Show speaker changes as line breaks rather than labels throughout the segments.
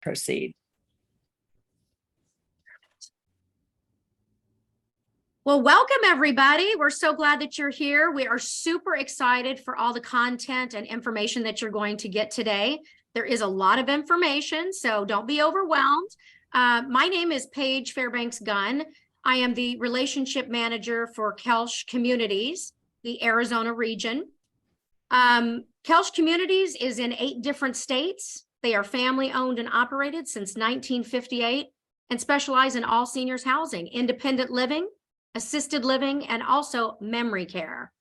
proceed.
Well, welcome everybody. We're so glad that you're here. We are super excited for all the content and information that you're going to get today. There is a lot of information, so don't be overwhelmed. My name is Paige Fairbanks Gunn. I am the relationship manager for Kelsch Communities, the Arizona region. Kelsch Communities is in 8 different states. They are family owned and operated since 1958 and specialize in all seniors housing, independent living, assisted living, and also memory care.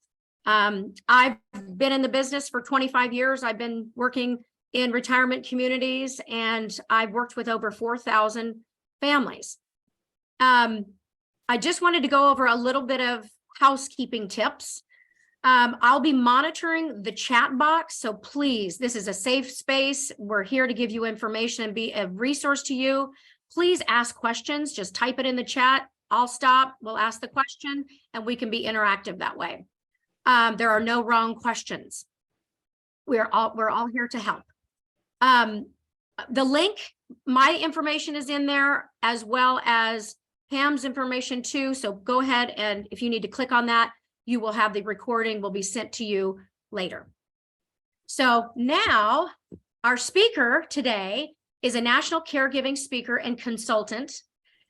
I've been in the business for 25 years. I've been working in retirement communities, and I've worked with over 4,000 families. I just wanted to go over a little bit of housekeeping tips. I'll be monitoring the chat box, so please, this is a safe space. We're here to give you information and be a resource to you. Please ask questions, just type it in the chat. I'll stop, we'll ask the question, and we can be interactive that way. There are no wrong questions. We're all here to help. The link, my information is in there, as well as Pam's information too. So go ahead, and if you need to click on that, you will have the recording will be sent to you later. So now our speaker today is a national caregiving speaker and consultant.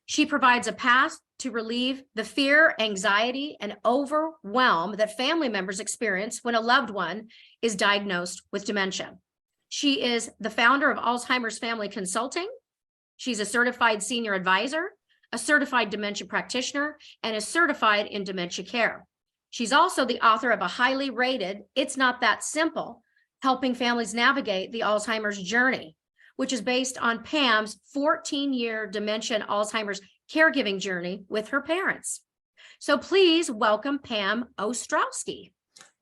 She provides a path to relieve the fear, anxiety, and overwhelm that family members experience when a loved one is diagnosed with dementia. She is the founder of Alzheimer's Family Consulting. She's a certified senior advisor, a certified dementia practitioner, and is certified in dementia care. She's also the author of a highly rated, It's Not That Simple, Helping Families Navigate the Alzheimer's Journey, which is based on Pam's 14-year dementia and Alzheimer's caregiving journey with her parents. So please welcome Pam Ostrowski.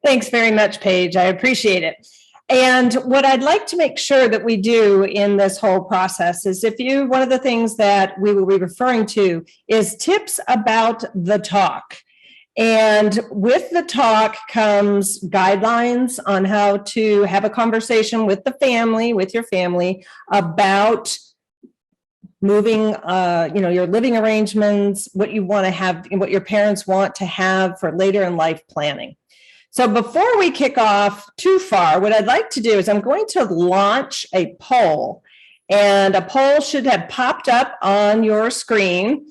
Thanks very much, Paige. I appreciate it. And what I'd like to make sure that we do in this whole process is one of the things that we will be referring to is tips about the talk. And with the talk comes guidelines on how to have a conversation with the family, with your family, about moving, your living arrangements, what you want to have, and what your parents want to have for later in life planning. So before we kick off too far, what I'd like to do is I'm going to launch a poll, and a poll should have popped up on your screen.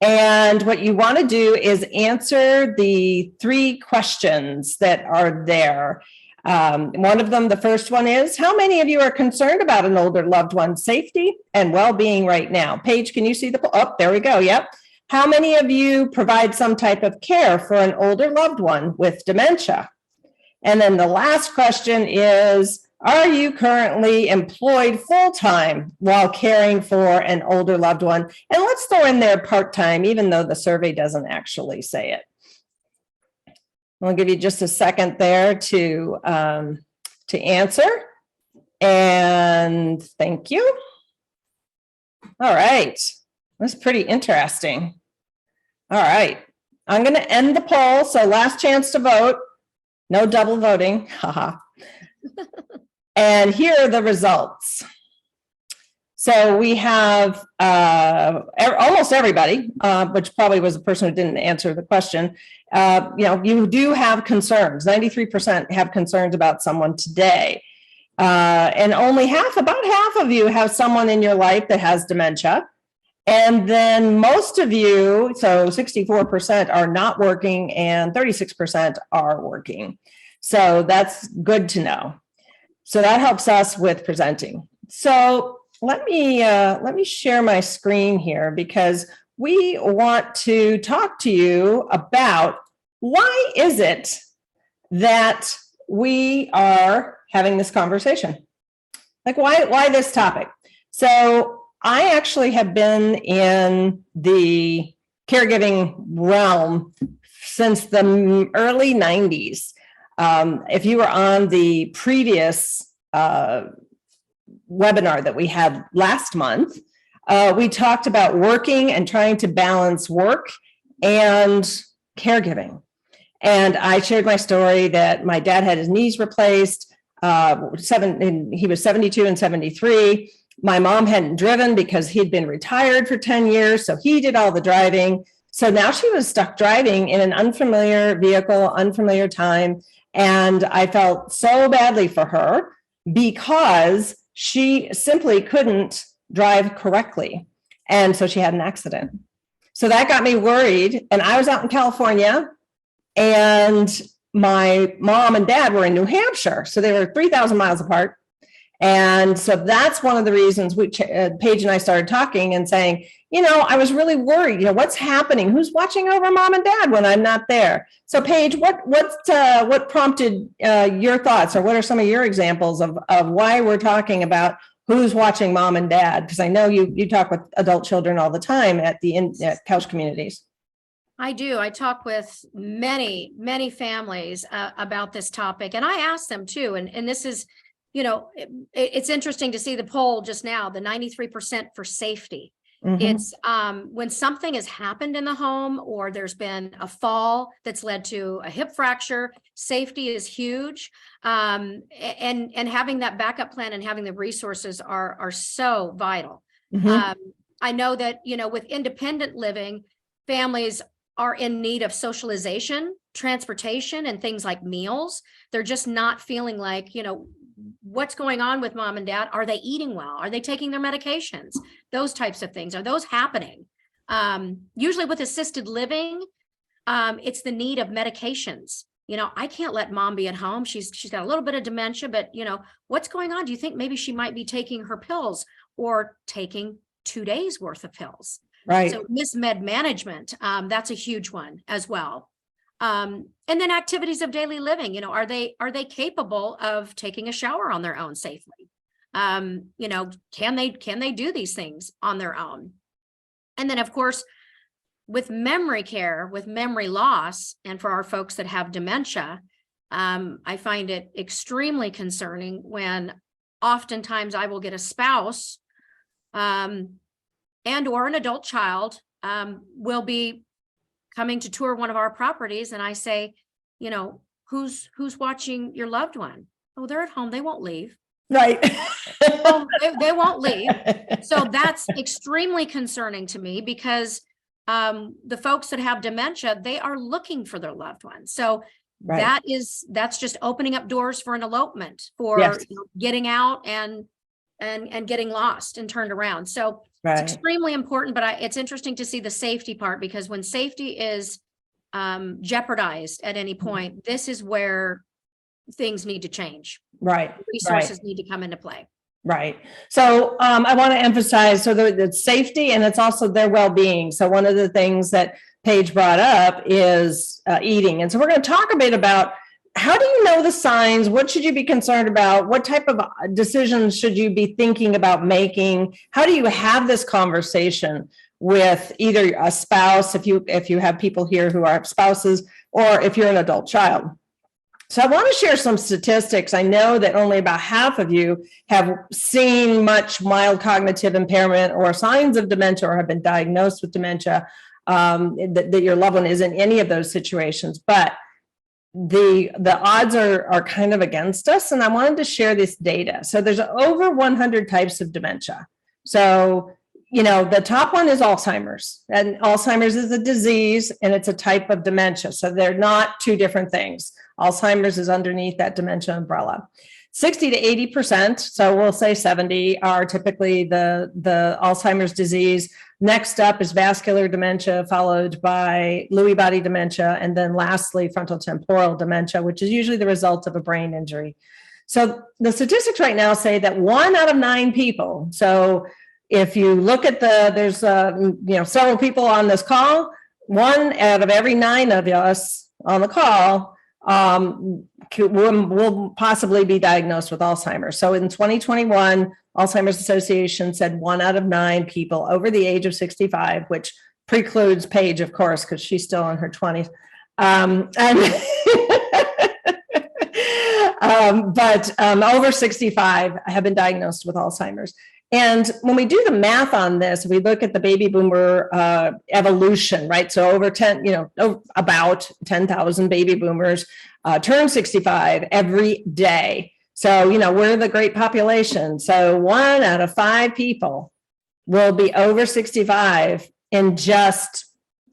And what you want to do is answer the 3 questions that are there. One of them, the first one is, how many of you are concerned about an older loved one's safety and well-being right now? Paige, can you see the poll? Oh, there we go. Yep. How many of you provide some type of care for an older loved one with dementia? And then the last question is, are you currently employed full-time while caring for an older loved one? And let's throw in there part-time, even though the survey doesn't actually say it. I'll give you just a second there to answer. And thank you. All right. That's pretty interesting. All right. I'm going to end the poll. So last chance to vote. No double voting. Haha. And here are the results. So we have almost everybody, which probably was the person who didn't answer the question. You do have concerns. 93% have concerns about someone today. And only about half of you have someone in your life that has dementia. And then most of you, so 64% are not working and 36% are working. So that's good to know. So that helps us with presenting. So let me share my screen here, because we want to talk to you about why is it that we are having this conversation? Like why this topic? So I actually have been in the caregiving realm since the early 90s. If you were on the previous webinar that we had last month, we talked about working and trying to balance work and caregiving. And I shared my story that my dad had his knees replaced. He was 72 and 73. My mom hadn't driven because he'd been retired for 10 years. So he did all the driving. So now she was stuck driving in an unfamiliar vehicle, unfamiliar time. And I felt so badly for her because she simply couldn't drive correctly. And so she had an accident. So that got me worried. And I was out in California, and my mom and dad were in New Hampshire. So they were 3,000 miles apart. And so that's one of the reasons Paige and I started talking and saying, I was really worried, what's happening? Who's watching over mom and dad when I'm not there? So Paige, what prompted your thoughts, or what are some of your examples of why we're talking about who's watching mom and dad? Because I know you talk with adult children all the time at couch communities.
I do. I talk with many, many families about this topic, and I ask them too. And this is, it's interesting to see the poll just now, the 93% for safety. Mm-hmm. It's when something has happened in the home, or there's been a fall that's led to a hip fracture, safety is huge. And having that backup plan and having the resources are so vital. Mm-hmm. I know that, with independent living, families are in need of socialization, transportation, and things like meals. They're just not feeling like, what's going on with mom and dad? Are they eating well? Are they taking their medications? Those types of things. Are those happening? Usually with assisted living, it's the need of medications. I can't let mom be at home. She's got a little bit of dementia, but what's going on? Do you think maybe she might be taking her pills or taking 2 days worth of pills? Right. So mismed management, that's a huge one as well. And then activities of daily living, are they capable of taking a shower on their own safely? Can they do these things on their own? And then of course, with memory care, with memory loss, and for our folks that have dementia, I find it extremely concerning when oftentimes I will get a spouse, and or an adult child, will be coming to tour one of our properties, and I say, who's watching your loved one? Oh, they're at home. They won't leave.
Right.
Oh, they won't leave. So that's extremely concerning to me, because the folks that have dementia, they are looking for their loved ones. So right. That's just opening up doors for an elopement, for yes. Getting out and getting lost and turned around. So right. It's extremely important, but it's interesting to see the safety part, because when safety is jeopardized at any point, this is where things need to change. Right. Resources need to come into play.
Right. So I want to emphasize, so the safety, and it's also their well-being. So one of the things that Paige brought up is eating. And so we're going to talk a bit about, how do you know the signs? What should you be concerned about? What type of decisions should you be thinking about making? How do you have this conversation with either a spouse, if you have people here who are spouses, or if you're an adult child? So I want to share some statistics. I know that only about half of you have seen much mild cognitive impairment or signs of dementia, or have been diagnosed with dementia, that your loved one is in any of those situations. But the odds are kind of against us, and I wanted to share this data. So there's over 100 types of dementia. So, the top one is Alzheimer's, and Alzheimer's is a disease and it's a type of dementia. So they're not two different things. Alzheimer's is underneath that dementia umbrella. 60 to 80%, so we'll say 70, are typically the Alzheimer's disease. Next up is vascular dementia, followed by Lewy body dementia, and then lastly, frontotemporal dementia, which is usually the result of a brain injury. So the statistics right now say that 1 out of 9 people, so if you look at there's several people on this call, 1 out of every 9 of us on the call will possibly be diagnosed with Alzheimer's. So in 2021, Alzheimer's Association said 1 out of 9 people over the age of 65, which precludes Paige, of course, because she's still in her 20s. But over 65 have been diagnosed with Alzheimer's. And when we do the math on this, we look at the baby boomer evolution, right? So about 10,000 baby boomers turn 65 every day. So, we're the great population. So 1 out of 5 people will be over 65 in just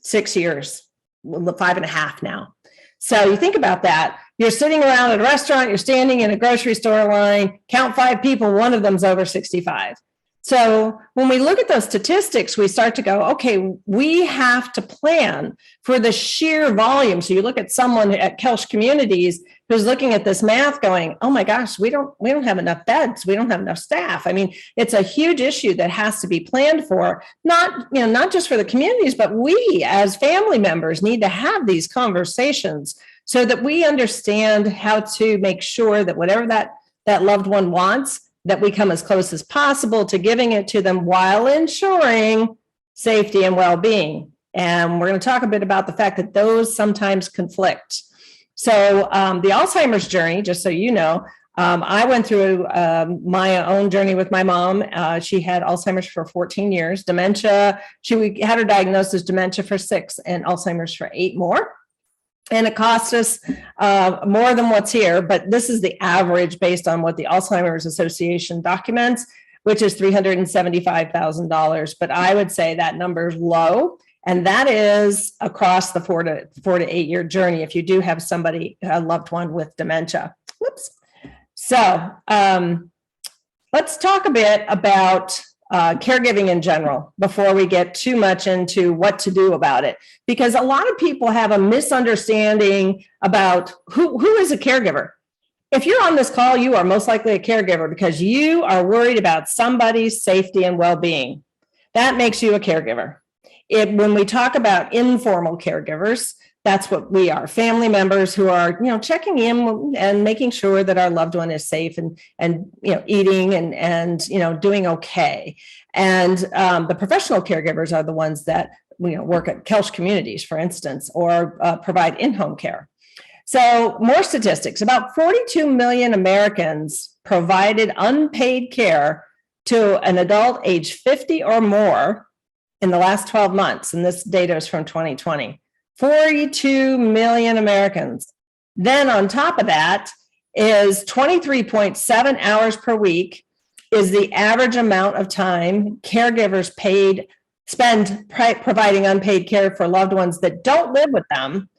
6 years, 5.5 now. So you think about that. You're sitting around at a restaurant, you're standing in a grocery store line, count 5 people, one of them's over 65. So when we look at those statistics, we start to go, okay, we have to plan for the sheer volume. So you look at someone at Kelch Communities who's looking at this math going, oh my gosh, we don't have enough beds. We don't have enough staff. I mean, it's a huge issue that has to be planned for, not just for the communities, but we as family members need to have these conversations so that we understand how to make sure that whatever that loved one wants, that we come as close as possible to giving it to them while ensuring safety and well-being. And we're going to talk a bit about the fact that those sometimes conflict. So the Alzheimer's journey, just so you know, I went through my own journey with my mom. She had Alzheimer's for 14 years, dementia. We had her diagnosed as dementia for 6 and Alzheimer's for 8 more. And it cost us more than what's here, but this is the average based on what the Alzheimer's Association documents, which is $375,000. But I would say that number is low, and that is across the 4 to 8 year journey if you do have somebody, a loved one with dementia. Whoops. So let's talk a bit about caregiving in general before we get too much into what to do about it, because a lot of people have a misunderstanding about who is a caregiver. If you're on this call, you are most likely a caregiver because you are worried about somebody's safety and well-being. That makes you a caregiver. When we talk about informal caregivers, that's what we are, family members who are, checking in and making sure that our loved one is safe and eating and doing okay. And the professional caregivers are the ones that, work at Kelch Communities, for instance, or provide in-home care. So more statistics, about 42 million Americans provided unpaid care to an adult age 50 or more in the last 12 months. And this data is from 2020. 42 million Americans. Then on top of that is 23.7 hours per week is the average amount of time caregivers spend providing unpaid care for loved ones that don't live with them.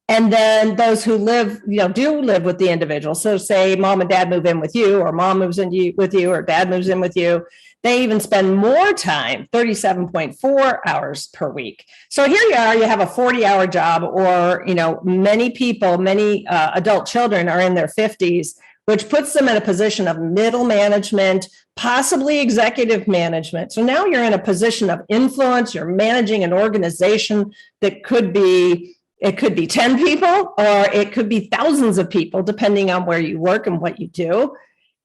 And then those who live, do live with the individual. So say mom and dad move in with you, or mom moves in with you, or dad moves in with you. They even spend more time, 37.4 hours per week. So here you are, you have a 40-hour job, or, many adult children are in their 50s, which puts them in a position of middle management, possibly executive management. So now you're in a position of influence. You're managing an organization that it could be 10 people, or it could be thousands of people, depending on where you work and what you do.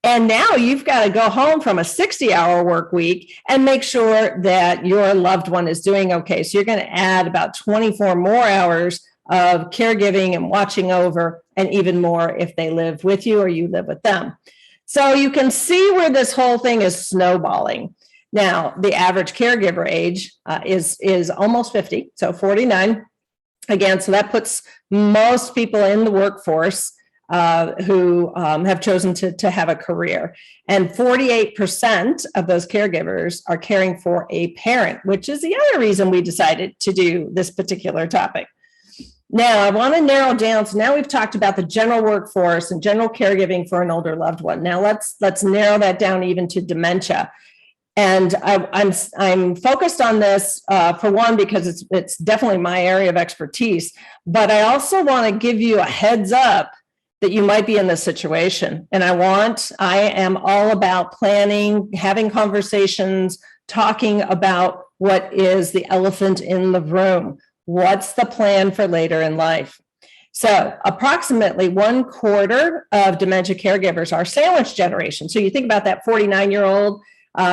And now you've got to go home from a 60-hour work week and make sure that your loved one is doing okay. So you're going to add about 24 more hours of caregiving and watching over, and even more if they live with you or you live with them. So you can see where this whole thing is snowballing. Now, the average caregiver age is almost 50, so 49. Again, so that puts most people in the workforce who have chosen to have a career. And 48% of those caregivers are caring for a parent, which is the other reason we decided to do this particular topic. Now, I want to narrow down. So now we've talked about the general workforce and general caregiving for an older loved one. Now let's narrow that down even to dementia. And I'm focused on this for one, because it's definitely my area of expertise, but I also want to give you a heads up that you might be in this situation. And I am all about planning, having conversations, talking about what is the elephant in the room. What's the plan for later in life? So approximately 1/4 of dementia caregivers are sandwich generation. So you think about that 49-year-old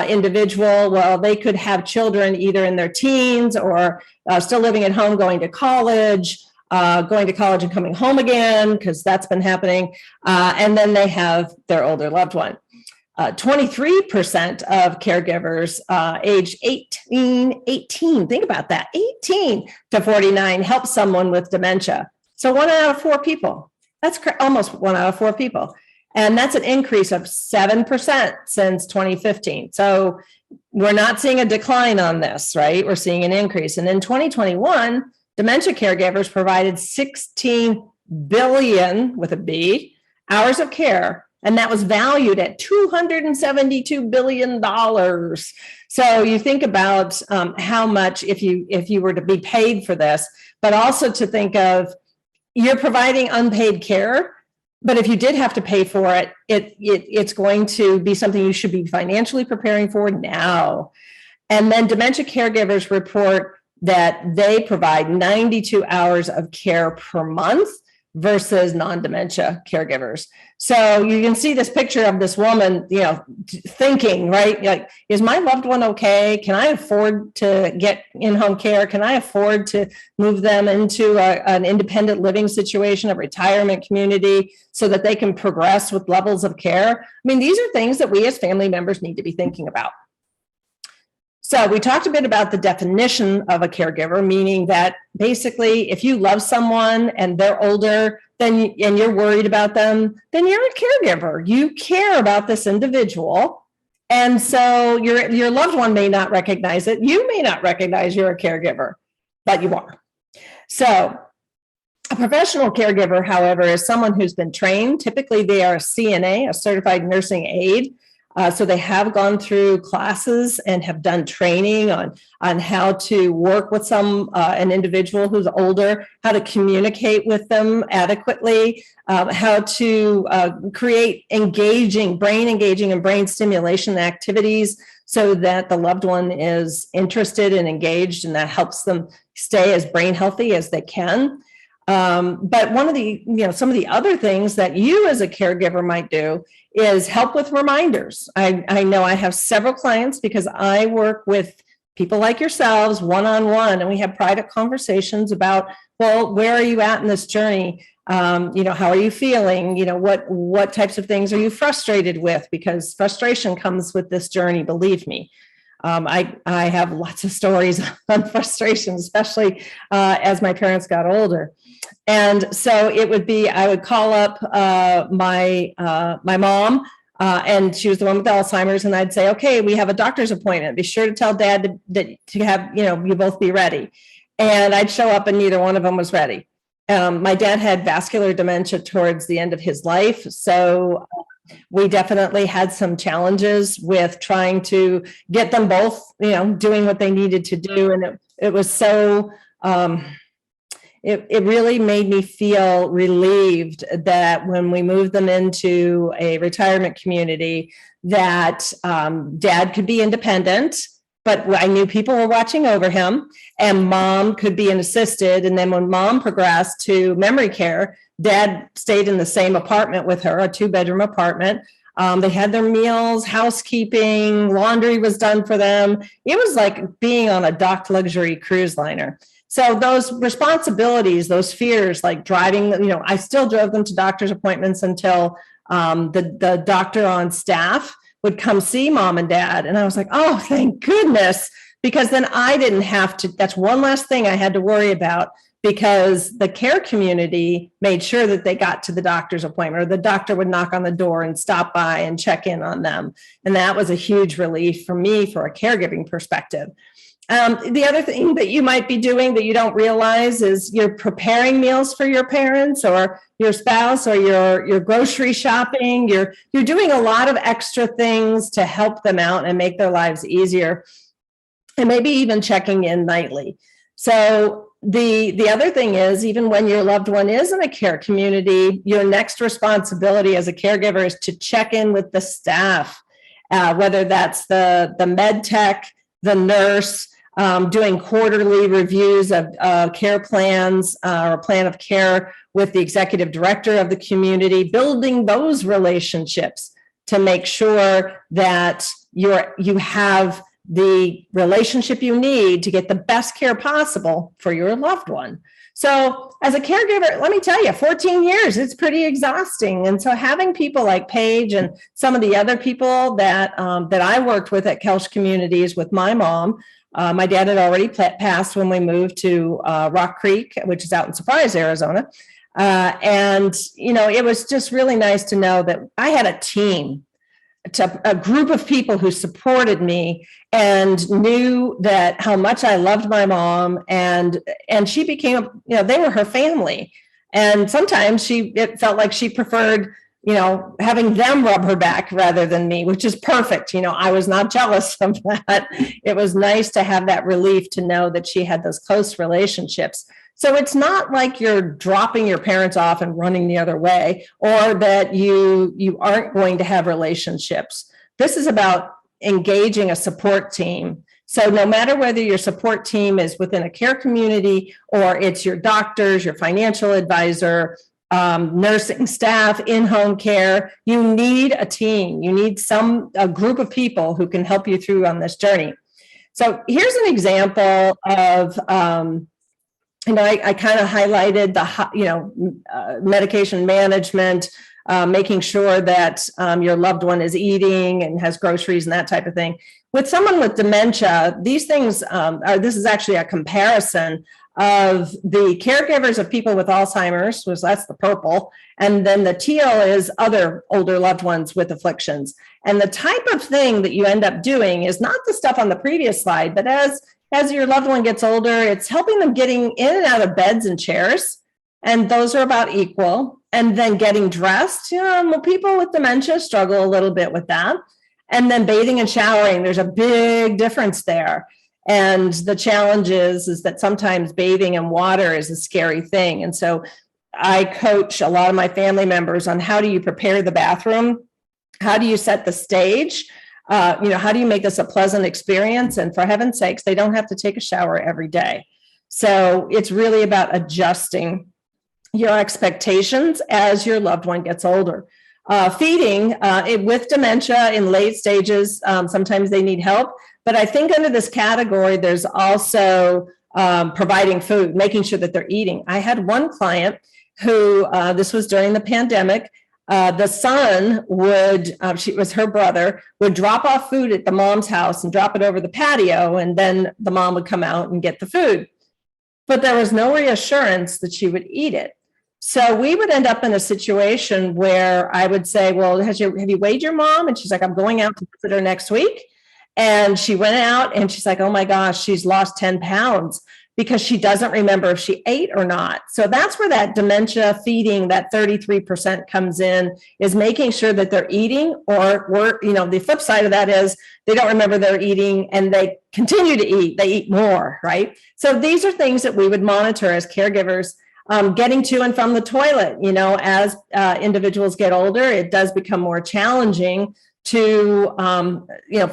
individual. Well, they could have children either in their teens or still living at home, going to college and coming home again, because that's been happening. And then they have their older loved one. 23% of caregivers age 18, think about that, 18 to 49 help someone with dementia. So 1 out of 4 people, that's almost 1 out of 4 people. And that's an increase of 7% since 2015. So we're not seeing a decline on this, right? We're seeing an increase. And in 2021, dementia caregivers provided 16 billion with a B hours of care, and that was valued at $272 billion. So you think about how much if you were to be paid for this, but also to think of you're providing unpaid care. But if you did have to pay for it, it's going to be something you should be financially preparing for now. And then dementia caregivers report that they provide 92 hours of care per month versus non-dementia caregivers. So you can see this picture of this woman, thinking, right? Like, is my loved one okay? Can I afford to get in-home care? Can I afford to move them into an independent living situation, a retirement community, so that they can progress with levels of care? I mean, these are things that we as family members need to be thinking about. So we talked a bit about the definition of a caregiver, meaning that basically if you love someone and they're older and you're worried about them, then you're a caregiver. You care about this individual. And so your loved one may not recognize it. You may not recognize you're a caregiver, but you are. So a professional caregiver, however, is someone who's been trained. Typically, they are a CNA, a certified nursing aide. So they have gone through classes and have done training on how to work with an individual who's older, how to communicate with them adequately, how to create brain engaging and brain stimulation activities so that the loved one is interested and engaged, and that helps them stay as brain healthy as they can. But one of the, some of the other things that you as a caregiver might do is help with reminders. I know I have several clients because I work with people like yourselves one-on-one, and we have private conversations about, well, where are you at in this journey? How are you feeling? What types of things are you frustrated with? Because frustration comes with this journey, believe me. I have lots of stories on frustration, especially as my parents got older. And so it would be, I would call up my mom, and she was the one with Alzheimer's, and I'd say, okay, we have a doctor's appointment. Be sure to tell Dad to have, you both be ready. And I'd show up and neither one of them was ready. My dad had vascular dementia towards the end of his life. So we definitely had some challenges with trying to get them both, doing what they needed to do. And it was so, it really made me feel relieved that when we moved them into a retirement community, that Dad could be independent, but I knew people were watching over him, and Mom could be an assisted. And then when Mom progressed to memory care, Dad stayed in the same apartment with her, a 2-bedroom apartment. They had their meals, housekeeping, laundry was done for them. It was like being on a docked luxury cruise liner. So those responsibilities, those fears, like driving, I still drove them to doctor's appointments until the doctor on staff would come see Mom and Dad. And I was like, oh, thank goodness, because then I didn't have to, that's one last thing I had to worry about, because the care community made sure that they got to the doctor's appointment, or the doctor would knock on the door and stop by and check in on them. And that was a huge relief for me for a caregiving perspective. The other thing that you might be doing that you don't realize is you're preparing meals for your parents or your spouse, or you're grocery shopping. You're doing a lot of extra things to help them out and make their lives easier, and maybe even checking in nightly. So the other thing is, even when your loved one is in a care community, your next responsibility as a caregiver is to check in with the staff, whether that's the med tech, the nurse, doing quarterly reviews of care plans or plan of care with the executive director of the community, building those relationships to make sure that you have the relationship you need to get the best care possible for your loved one. So as a caregiver, let me tell you, 14 years, it's pretty exhausting. And so having people like Paige and some of the other people that I worked with at Kelch Communities with my mom, my dad had already passed when we moved to Rock Creek, which is out in Surprise, Arizona. And, it was just really nice to know that I had a team, a group of people who supported me and knew that how much I loved my mom, and she became, they were her family. And sometimes it felt like she preferred, having them rub her back rather than me, which is perfect. I was not jealous of that. It was nice to have that relief to know that she had those close relationships. So it's not like you're dropping your parents off and running the other way, or that you aren't going to have relationships. This is about engaging a support team. So no matter whether your support team is within a care community, or it's your doctors, your financial advisor, nursing staff, in-home care, you need a team. You need a group of people who can help you through on this journey. So here's an example of, I kind of highlighted the, medication management, making sure that your loved one is eating and has groceries and that type of thing. With someone with dementia, these things this is actually a comparison of the caregivers of people with Alzheimer's, which that's the purple, and then the teal is other older loved ones with afflictions. And the type of thing that you end up doing is not the stuff on the previous slide, but as your loved one gets older, it's helping them getting in and out of beds and chairs. And those are about equal. And then getting dressed, people with dementia struggle a little bit with that. And then bathing and showering, there's a big difference there. And the challenge is that sometimes bathing in water is a scary thing. And so I coach a lot of my family members on how do you prepare the bathroom? How do you set the stage? How do you make this a pleasant experience? And for heaven's sakes, they don't have to take a shower every day. So it's really about adjusting your expectations as your loved one gets older. Feeding with dementia in late stages, sometimes they need help. But I think under this category, there's also providing food, making sure that they're eating. I had one client who, this was during the pandemic, the son she was her brother, would drop off food at the mom's house and drop it over the patio, and then the mom would come out and get the food. But there was no reassurance that she would eat it. So we would end up in a situation where I would say, well, have you weighed your mom? And she's like, I'm going out to visit her next week. And she went out and she's like, oh my gosh, she's lost 10 pounds because she doesn't remember if she ate or not. So that's where that dementia feeding, that 33% comes in, is making sure that they're eating, or the flip side of that is they don't remember they're eating and they continue to eat. They eat more, right? So these are things that we would monitor as caregivers. Getting to and from the toilet, as individuals get older, it does become more challenging to,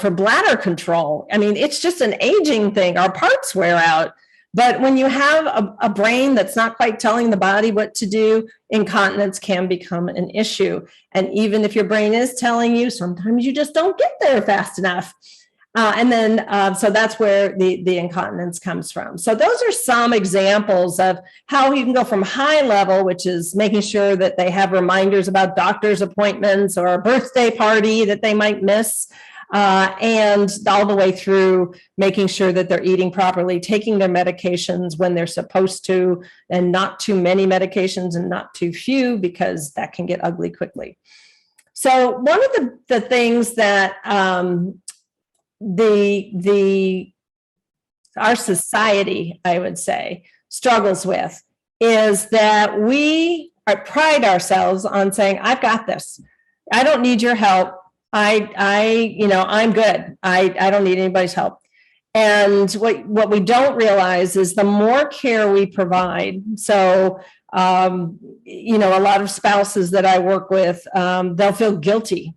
for bladder control. I mean, it's just an aging thing. Our parts wear out. But when you have a brain that's not quite telling the body what to do, incontinence can become an issue. And even if your brain is telling you, sometimes you just don't get there fast enough. So that's where the incontinence comes from. So those are some examples of how you can go from high level, which is making sure that they have reminders about doctor's appointments or a birthday party that they might miss, and all the way through making sure that they're eating properly, taking their medications when they're supposed to, and not too many medications and not too few, because that can get ugly quickly. So one of the things that our society, I would say, struggles with is that we pride ourselves on saying, I've got this. I don't need your help. I'm good. I don't need anybody's help. And what we don't realize is the more care we provide. So, a lot of spouses that I work with, they'll feel guilty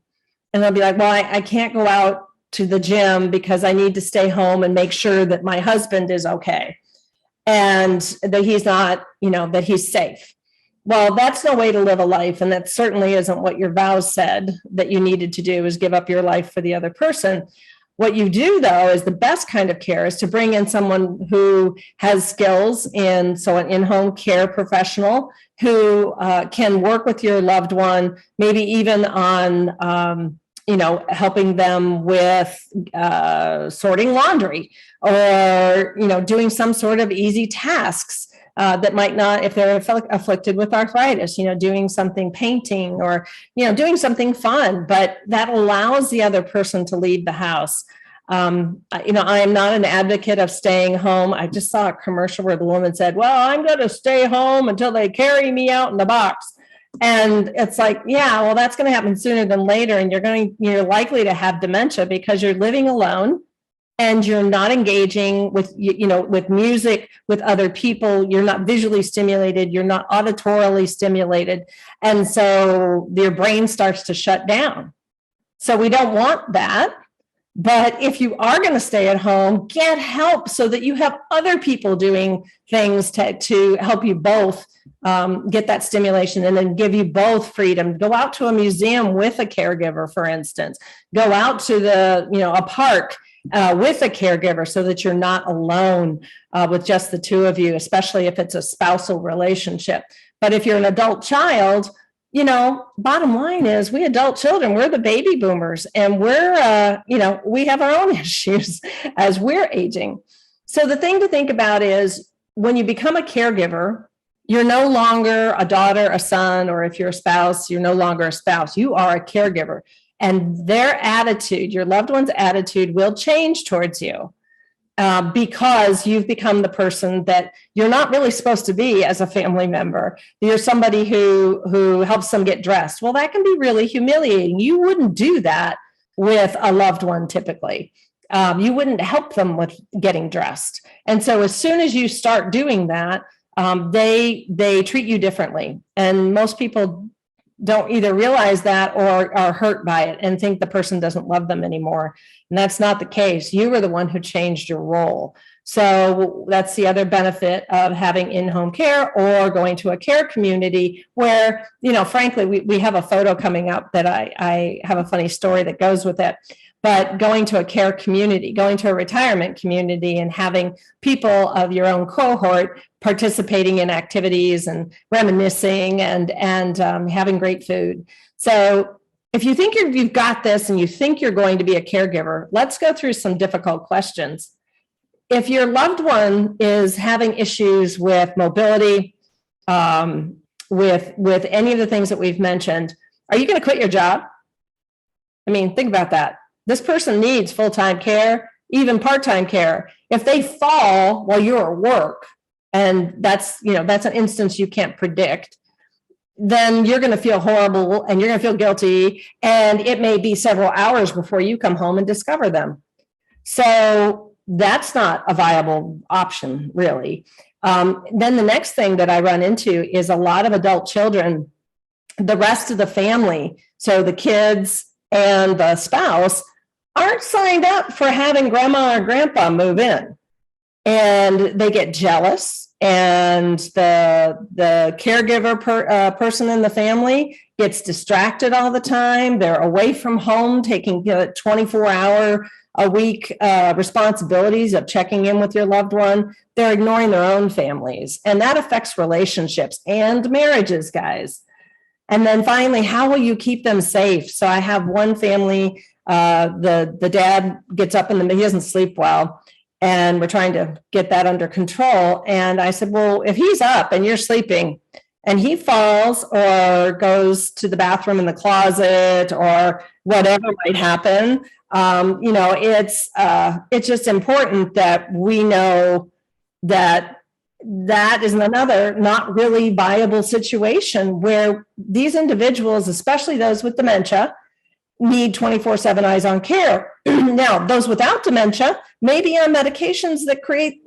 and they'll be like, well, I can't go out to the gym because I need to stay home and make sure that my husband is okay and that he's not, that he's safe. Well, that's no way to live a life. And that certainly isn't what your vows said that you needed to do, is give up your life for the other person. What you do, though, is the best kind of care is to bring in someone who has skills an in-home care professional who can work with your loved one, maybe even on, helping them with sorting laundry or, doing some sort of easy tasks. that might not, if they're afflicted with arthritis, doing something, painting, or, doing something fun, but that allows the other person to leave the house. I am not an advocate of staying home. I just saw a commercial where the woman said, well, I'm going to stay home until they carry me out in the box. And it's like, yeah, well, that's going to happen sooner than later. And you're likely to have dementia because you're living alone and you're not engaging with, with music, with other people. You're not visually stimulated. You're not auditorily stimulated. And so your brain starts to shut down. So we don't want that. But if you are going to stay at home, get help so that you have other people doing things to help you both get that stimulation, and then give you both freedom. Go out to a museum with a caregiver, for instance. Go out to a park with a caregiver so that you're not alone with just the two of you, especially if it's a spousal relationship. But if you're an adult child, bottom line is we adult children, we're the baby boomers, and we have our own issues as we're aging. So the thing to think about is when you become a caregiver, you're no longer a daughter, a son, or if you're a spouse, you're no longer a spouse. You are a caregiver, and their attitude, your loved one's attitude, will change towards you. Because you've become the person that you're not really supposed to be as a family member. You're somebody who helps them get dressed. Well, that can be really humiliating. You wouldn't do that with a loved one typically. You wouldn't help them with getting dressed. And so as soon as you start doing that, they treat you differently. And most people don't either realize that or are hurt by it and think the person doesn't love them anymore. And that's not the case. You were the one who changed your role. So that's the other benefit of having in-home care or going to a care community where, frankly, we have a photo coming up that I have a funny story that goes with it. But going to a care community, going to a retirement community and having people of your own cohort participating in activities and reminiscing and having great food. So if you think you've got this and you think you're going to be a caregiver, let's go through some difficult questions. If your loved one is having issues with mobility, with any of the things that we've mentioned, are you going to quit your job? I mean, think about that. This person needs full-time care, even part-time care. If they fall while you're at work, and that's an instance you can't predict, then you're going to feel horrible and you're going to feel guilty. And it may be several hours before you come home and discover them. So that's not a viable option, really. Then the next thing that I run into is a lot of adult children, the rest of the family, so the kids and the spouse, aren't signed up for having grandma or grandpa move in. And they get jealous, and the caregiver person in the family gets distracted all the time. They're away from home, taking 24-hour a week responsibilities of checking in with your loved one. They're ignoring their own families, and that affects relationships and marriages, guys. And then finally, how will you keep them safe? So I have one family, the dad gets up he doesn't sleep well, and we're trying to get that under control. And I said, well, if he's up and you're sleeping and he falls or goes to the bathroom in the closet or whatever might happen, it's just important that we know that is another not really viable situation where these individuals, especially those with dementia, need 24/7 eyes on care. Now, those without dementia may be on medications that create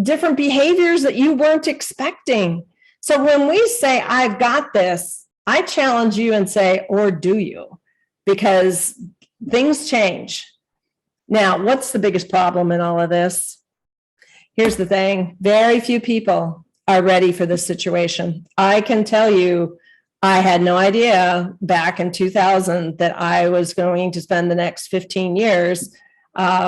different behaviors that you weren't expecting. So when we say, I've got this, I challenge you and say, or do you? Because things change. Now, what's the biggest problem in all of this? Here's the thing. Very few people are ready for this situation. I can tell you, I had no idea back in 2000 that I was going to spend the next 15 years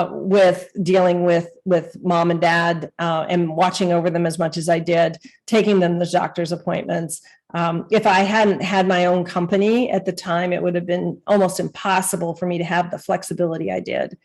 with dealing with mom and dad and watching over them as much as I did, taking them to doctor's appointments. If I hadn't had my own company at the time, it would have been almost impossible for me to have the flexibility I did.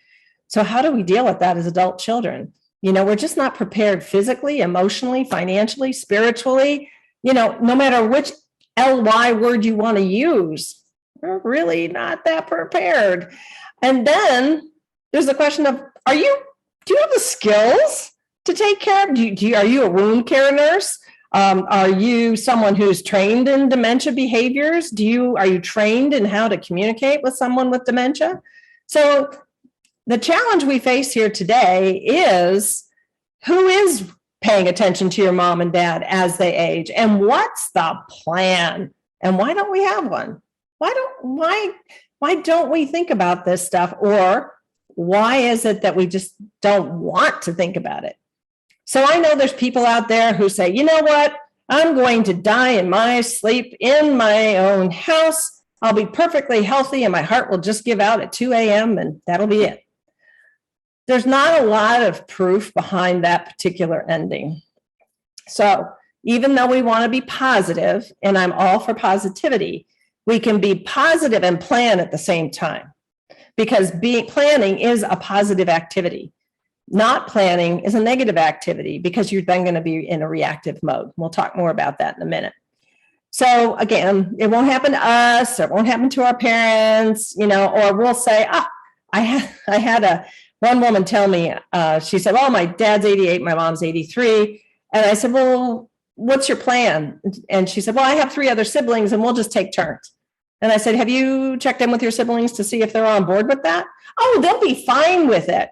So how do we deal with that as adult children? We're just not prepared physically, emotionally, financially, spiritually, no matter which LY word you want to use, we're really not that prepared. And then there's the question of, do you have the skills to take care of? Are you a wound care nurse? Are you someone who's trained in dementia behaviors? Are you trained in how to communicate with someone with dementia? So the challenge we face here today is, who is paying attention to your mom and dad as they age? And what's the plan? And why don't we have one? Why don't we think about this stuff? Or why is it that we just don't want to think about it? So I know there's people out there who say, you know what? I'm going to die in my sleep in my own house. I'll be perfectly healthy and my heart will just give out at 2 a.m. and that'll be it. There's not a lot of proof behind that particular ending. So even though we want to be positive, and I'm all for positivity, we can be positive and plan at the same time, because planning is a positive activity. Not planning is a negative activity, because you're then going to be in a reactive mode. We'll talk more about that in a minute. So again, it won't happen to us, or it won't happen to our parents, or we'll say, I had one woman tell me, she said, well, my dad's 88, my mom's 83. And I said, well, what's your plan? And she said, well, I have 3 other siblings and we'll just take turns. And I said, have you checked in with your siblings to see if they're on board with that? Oh, they'll be fine with it.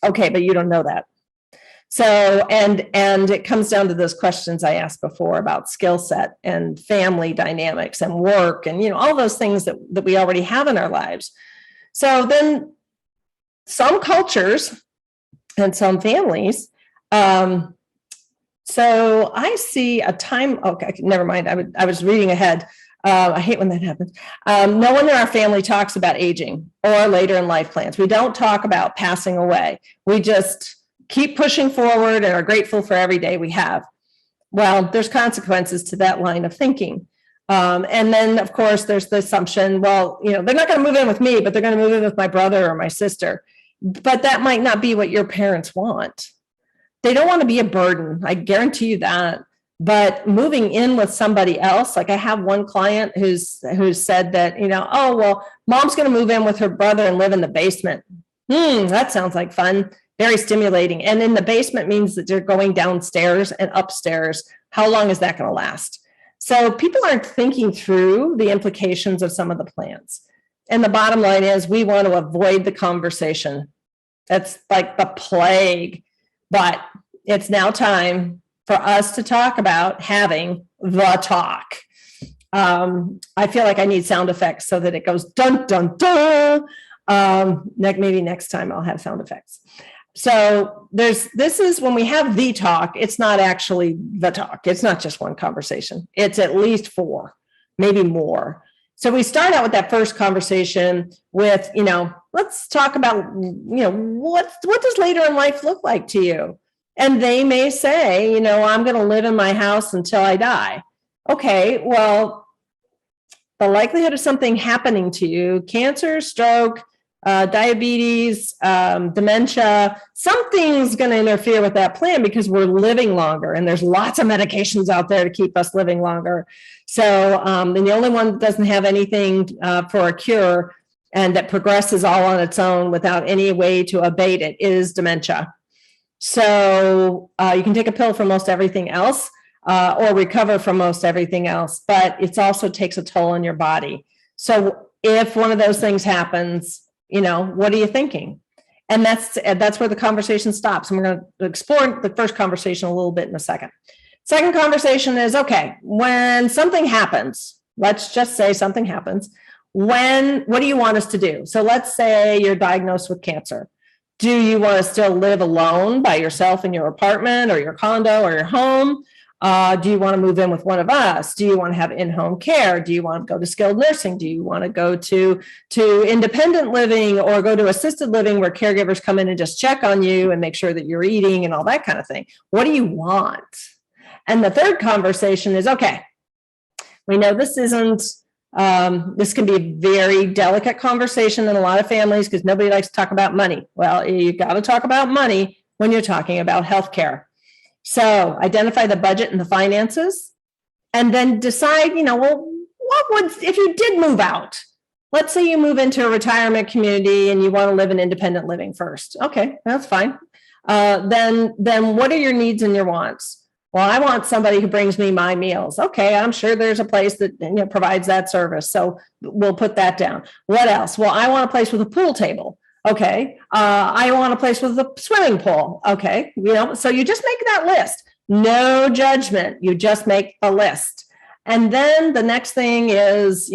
Okay, but you don't know that. So, and it comes down to those questions I asked before about skill set and family dynamics and work and, all those things that we already have in our lives. So then some cultures and some families, so I see a time, okay, never mind. I was reading ahead. I hate when that happens. No one in our family talks about aging or later in life plans. We don't talk about passing away. We just keep pushing forward and are grateful for every day we have. Well, there's consequences to that line of thinking. And then, of course, there's the assumption, well, they're not going to move in with me, but they're going to move in with my brother or my sister. But that might not be what your parents want. They don't want to be a burden. I guarantee you that. But moving in with somebody else, like I have one client who's said that, oh, well, mom's going to move in with her brother and live in the basement. That sounds like fun. Very stimulating. And in the basement means that they're going downstairs and upstairs. How long is that going to last? So people aren't thinking through the implications of some of the plans. And the bottom line is we want to avoid the conversation. That's like the plague. But it's now time for us to talk about having the talk. I feel like I need sound effects so that it goes dun, dun, dun. Maybe next time I'll have sound effects. So this is when we have the talk, it's not actually the talk. It's not just one conversation. It's at least 4, maybe more. So we start out with that first conversation with, let's talk about, what does later in life look like to you? And they may say, I'm going to live in my house until I die. Okay, well, the likelihood of something happening to you, cancer, stroke, diabetes, dementia, something's going to interfere with that plan because we're living longer and there's lots of medications out there to keep us living longer. So, and the only one that doesn't have anything for a cure and that progresses all on its own without any way to abate it is dementia. So you can take a pill for most everything else or recover from most everything else, but it also takes a toll on your body. So if one of those things happens, what are you thinking? And that's where the conversation stops. And we're going to explore the first conversation a little bit in a second. Second conversation is, okay, when something happens, let's just say something happens, what do you want us to do? So let's say you're diagnosed with cancer. Do you want to still live alone by yourself in your apartment or your condo or your home? Do you want to move in with one of us? Do you want to have in-home care? Do you want to go to skilled nursing? Do you want to go to independent living or go to assisted living where caregivers come in and just check on you and make sure that you're eating and all that kind of thing? What do you want? And the third conversation is, okay, we know this isn't This can be a very delicate conversation in a lot of families because nobody likes to talk about money. Well, you got to talk about money when you're talking about healthcare. So identify the budget and the finances, and then decide, well, what would, if you did move out, let's say you move into a retirement community and you want to live in independent living first. Okay, that's fine. Then what are your needs and your wants? Well, I want somebody who brings me my meals. Okay, I'm sure there's a place that provides that service. So we'll put that down. What else? Well, I want a place with a pool table. Okay. I want a place with a swimming pool. Okay. So you just make that list. No judgment. You just make a list. And then the next thing is,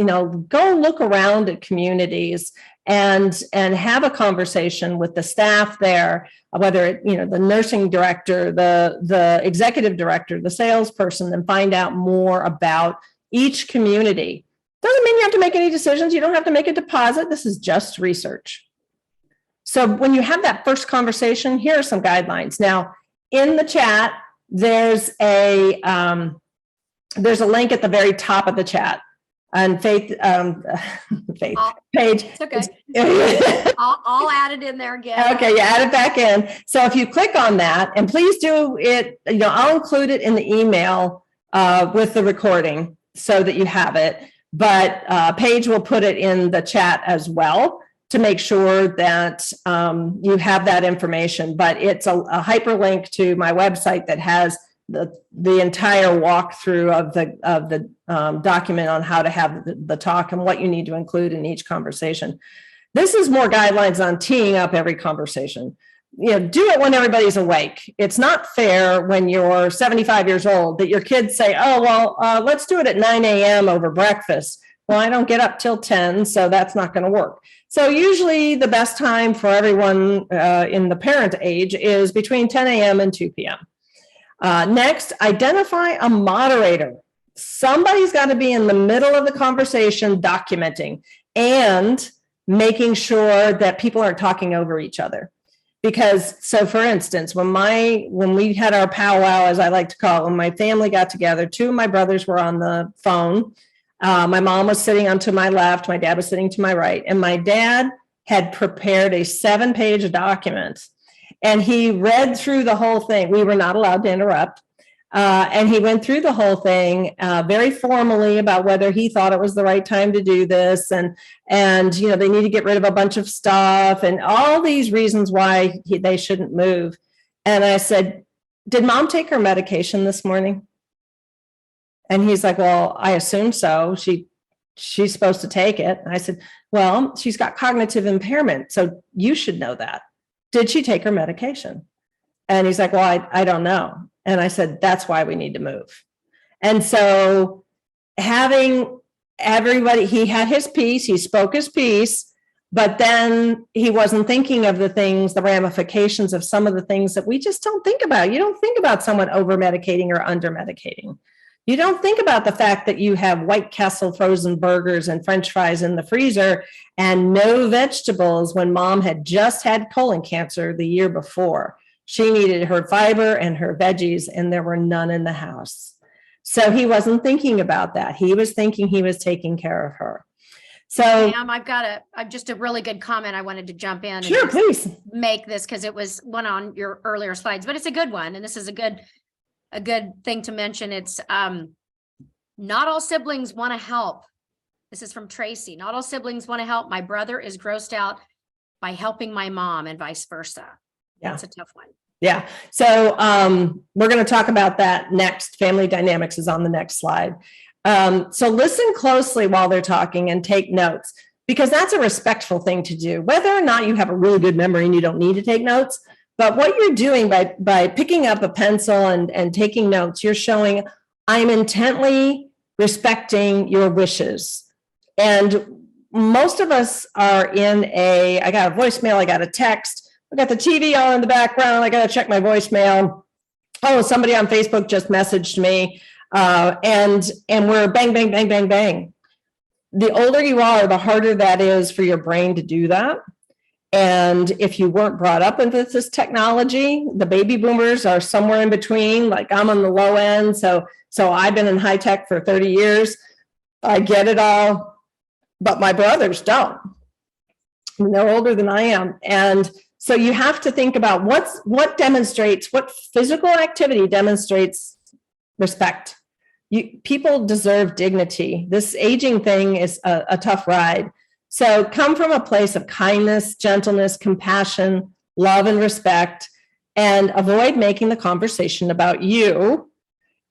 go look around at communities and have a conversation with the staff there, whether the nursing director, the executive director, the salesperson, and find out more about each community. Doesn't mean you have to make any decisions. You don't have to make a deposit. This is just research. So when you have that first conversation, here are some guidelines. Now, in the chat, there's a link at the very top of the chat. And Paige.
It's okay. I'll add it in there again.
Okay, you add it back in. So if you click on that, and please do it, I'll include it in the email with the recording so that you have it. But Paige will put it in the chat as well to make sure that you have that information. But it's a hyperlink to my website that has the entire walkthrough of the document on how to have the talk and what you need to include in each conversation. This is more guidelines on teeing up every conversation. Do it when everybody's awake. It's not fair when you're 75 years old that your kids say, oh, well, let's do it at 9 a.m. over breakfast. Well, I don't get up till 10, so that's not going to work. So usually the best time for everyone in the parent age is between 10 a.m. and 2 p.m. Next, identify a moderator. Somebody's got to be in the middle of the conversation documenting and making sure that people aren't talking over each other. Because, so for instance, when we had our powwow, as I like to call it, when my family got together, two of my brothers were on the phone. My mom was sitting on to my left, my dad was sitting to my right, and my dad had prepared a 7-page document. And he read through the whole thing. We were not allowed to interrupt. And he went through the whole thing very formally about whether he thought it was the right time to do this. And they need to get rid of a bunch of stuff and all these reasons why they shouldn't move. And I said, did mom take her medication this morning? And he's like, well, I assume so. She's supposed to take it. And I said, well, she's got cognitive impairment. So you should know that. Did she take her medication? And he's like, well, I don't know. And I said, that's why we need to move. And so having everybody, he had his piece, he spoke his piece, but then he wasn't thinking of the things, the ramifications of some of the things that we just don't think about. You don't think about someone over medicating or under medicating. You don't think about the fact that you have White Castle frozen burgers and French fries in the freezer and no vegetables when mom had just had colon cancer the year before. She needed her fiber and her veggies, and there were none in the house. So he wasn't thinking about that. He was thinking he was taking care of her. So,
Pam, I've just a really good comment I wanted to jump in.
Sure, please.
Make this because it was one on your earlier slides, but it's a good one. And this is a good thing to mention. It's not all siblings want to help. This is from Tracy. Not all siblings want to help. My brother is grossed out by helping my mom and vice versa. Yeah. That's a tough one.
Yeah. So we're going to talk about that next. Family dynamics is on the next slide. So listen closely while they're talking and take notes, because that's a respectful thing to do, whether or not you have a really good memory and you don't need to take notes. But what you're doing by picking up a pencil and taking notes, you're showing I'm intently respecting your wishes. And most of us are I got a voicemail, I got a text, I got the TV on in the background, I got to check my voicemail. Oh, somebody on Facebook just messaged me. And we're bang, bang, bang, bang, bang. The older you are, the harder that is for your brain to do that. And if you weren't brought up with this technology, the baby boomers are somewhere in between, like I'm on the low end. So I've been in high tech for 30 years. I get it all. but my brothers don't. And they're older than I am. And so you have to think about what physical activity demonstrates respect. People deserve dignity. This aging thing is a tough ride. So come from a place of kindness, gentleness, compassion, love, and respect, and avoid making the conversation about you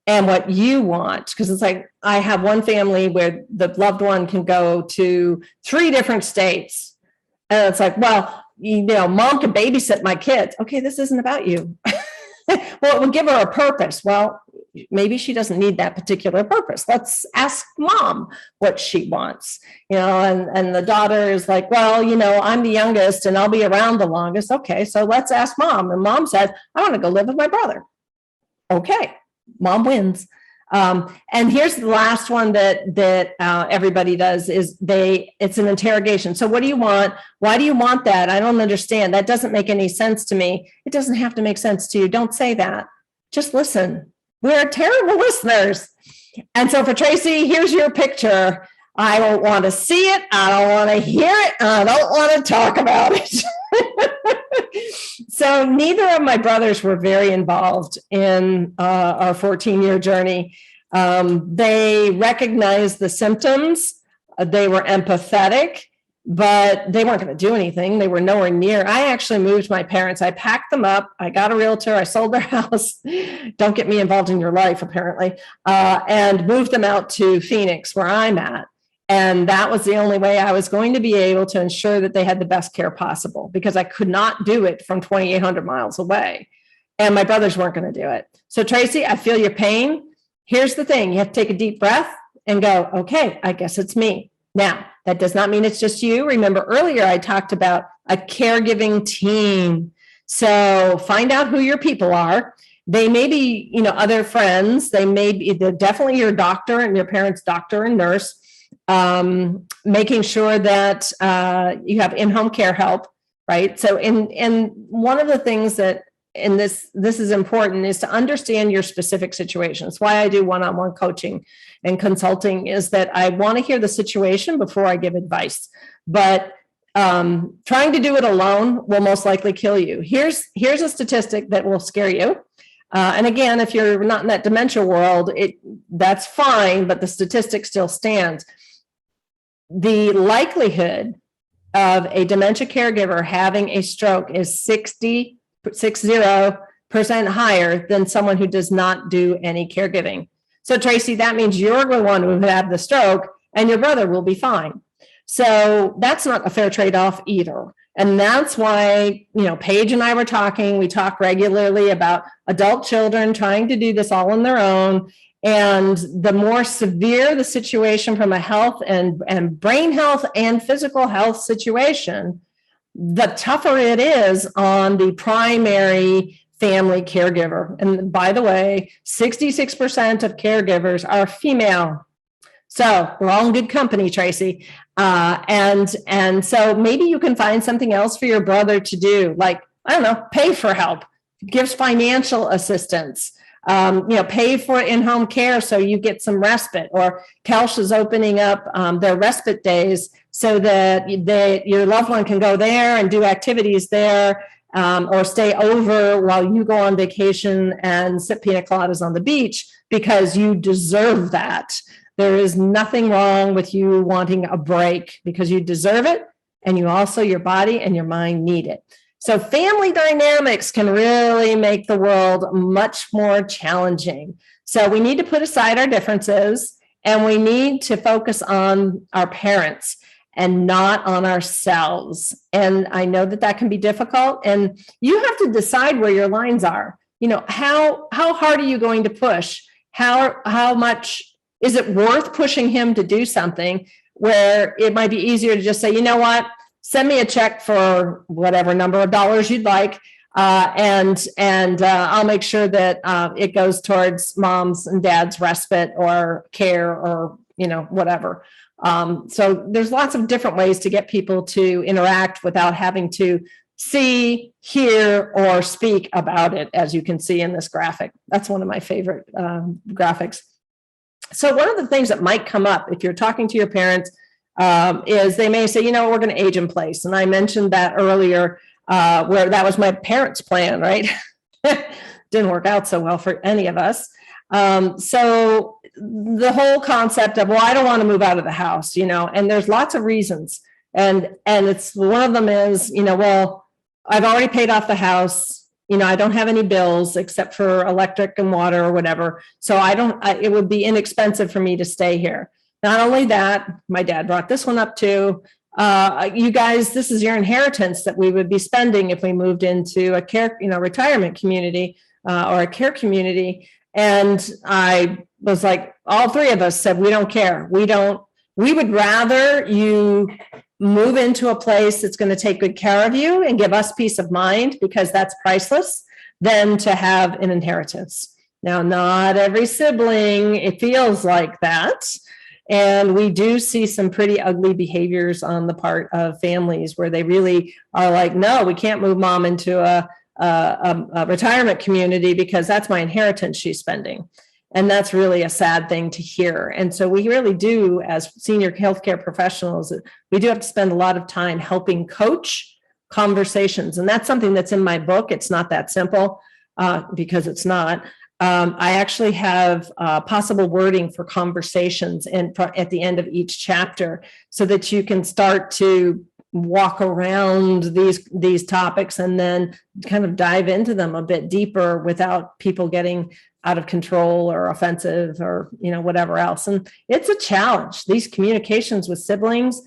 and what you want. Because it's like, I have one family where the loved one can go to 3 different states. And it's like, well, mom can babysit my kids. Okay, this isn't about you. Well, it will give her a purpose. Well, maybe she doesn't need that particular purpose. Let's ask mom what she wants, and the daughter is like, well, I'm the youngest and I'll be around the longest. Okay, so let's ask mom. And mom said, I want to go live with my brother. Okay, mom wins. And here's the last one that everybody does is it's an interrogation. So what do you want? Why do you want that? I don't understand. That doesn't make any sense to me. It doesn't have to make sense to you. Don't say that. Just listen. We're terrible listeners. And so for Tracy, here's your picture. I don't want to see it. I don't want to hear it. I don't want to talk about it. So neither of my brothers were very involved in our 14-year journey. They recognized the symptoms. They were empathetic, but they weren't going to do anything. They were nowhere near. I actually moved my parents. I packed them up. I got a realtor. I sold their house. Don't get me involved in your life, apparently. And moved them out to Phoenix, where I'm at. And that was the only way I was going to be able to ensure that they had the best care possible, because I could not do it from 2,800 miles away. And my brothers weren't going to do it. So Tracy, I feel your pain. Here's the thing. You have to take a deep breath and go, okay, I guess it's me. Now, that does not mean it's just you. Remember earlier, I talked about a caregiving team. So find out who your people are. They may be, other friends. They may be definitely your doctor and your parents' doctor and nurse. Making sure that you have in-home care help, right? So in one of the things that in this is important is to understand your specific situation. That's why I do one-on-one coaching and consulting, is that I want to hear the situation before I give advice. But trying to do it alone will most likely kill you. Here's a statistic that will scare you. And again, if you're not in that dementia world, that's fine, but the statistic still stands. The likelihood of a dementia caregiver having a stroke is 60% higher than someone who does not do any caregiving. So Tracy, that means you're the one who have the stroke and your brother will be fine. So that's not a fair trade-off either. And that's why, Paige and I were talking, we talk regularly about adult children trying to do this all on their own. And the more severe the situation from a health and brain health and physical health situation, the tougher it is on the primary family caregiver. And by the way, 66% of caregivers are female. So we're all in good company, Tracy. And so maybe you can find something else for your brother to do, like, I don't know, pay for help, gives financial assistance. Pay for in-home care so you get some respite, or Kelsch is opening up their respite days so that your loved one can go there and do activities there, or stay over while you go on vacation and sip pina coladas on the beach, because you deserve that. There is nothing wrong with you wanting a break, because you deserve it, and you also, your body and your mind need it. So family dynamics can really make the world much more challenging. So we need to put aside our differences, and we need to focus on our parents and not on ourselves. And I know that can be difficult, and you have to decide where your lines are. How hard are you going to push? How much is it worth pushing him to do something where it might be easier to just say, you know what? Send me a check for whatever number of dollars you'd like, and I'll make sure that it goes towards mom's and dad's respite or care, or whatever. So there's lots of different ways to get people to interact without having to see, hear, or speak about it, as you can see in this graphic. That's one of my favorite graphics. So one of the things that might come up if you're talking to your parents is they may say, we're going to age in place. And I mentioned that earlier, where that was my parents' plan, right? Didn't work out so well for any of us. So the whole concept of, well, I don't want to move out of the house, and there's lots of reasons. And it's one of them is, well, I've already paid off the house. I don't have any bills except for electric and water or whatever. So it would be inexpensive for me to stay here. Not only that, my dad brought this one up too. You guys, this is your inheritance that we would be spending if we moved into a care, retirement community or a care community. And I was like, all three of us said, we don't care. We would rather you move into a place that's going to take good care of you and give us peace of mind, because that's priceless, than to have an inheritance. Now, not every sibling, it feels like that. And we do see some pretty ugly behaviors on the part of families where they really are like, no, we can't move mom into a retirement community because that's my inheritance she's spending. And that's really a sad thing to hear. And so we really do, as senior healthcare professionals, we do have to spend a lot of time helping coach conversations. And that's something that's in my book. It's not that simple because it's not. I actually have possible wording for conversations at the end of each chapter so that you can start to walk around these topics and then kind of dive into them a bit deeper without people getting out of control or offensive or whatever else. And it's a challenge. These communications with siblings,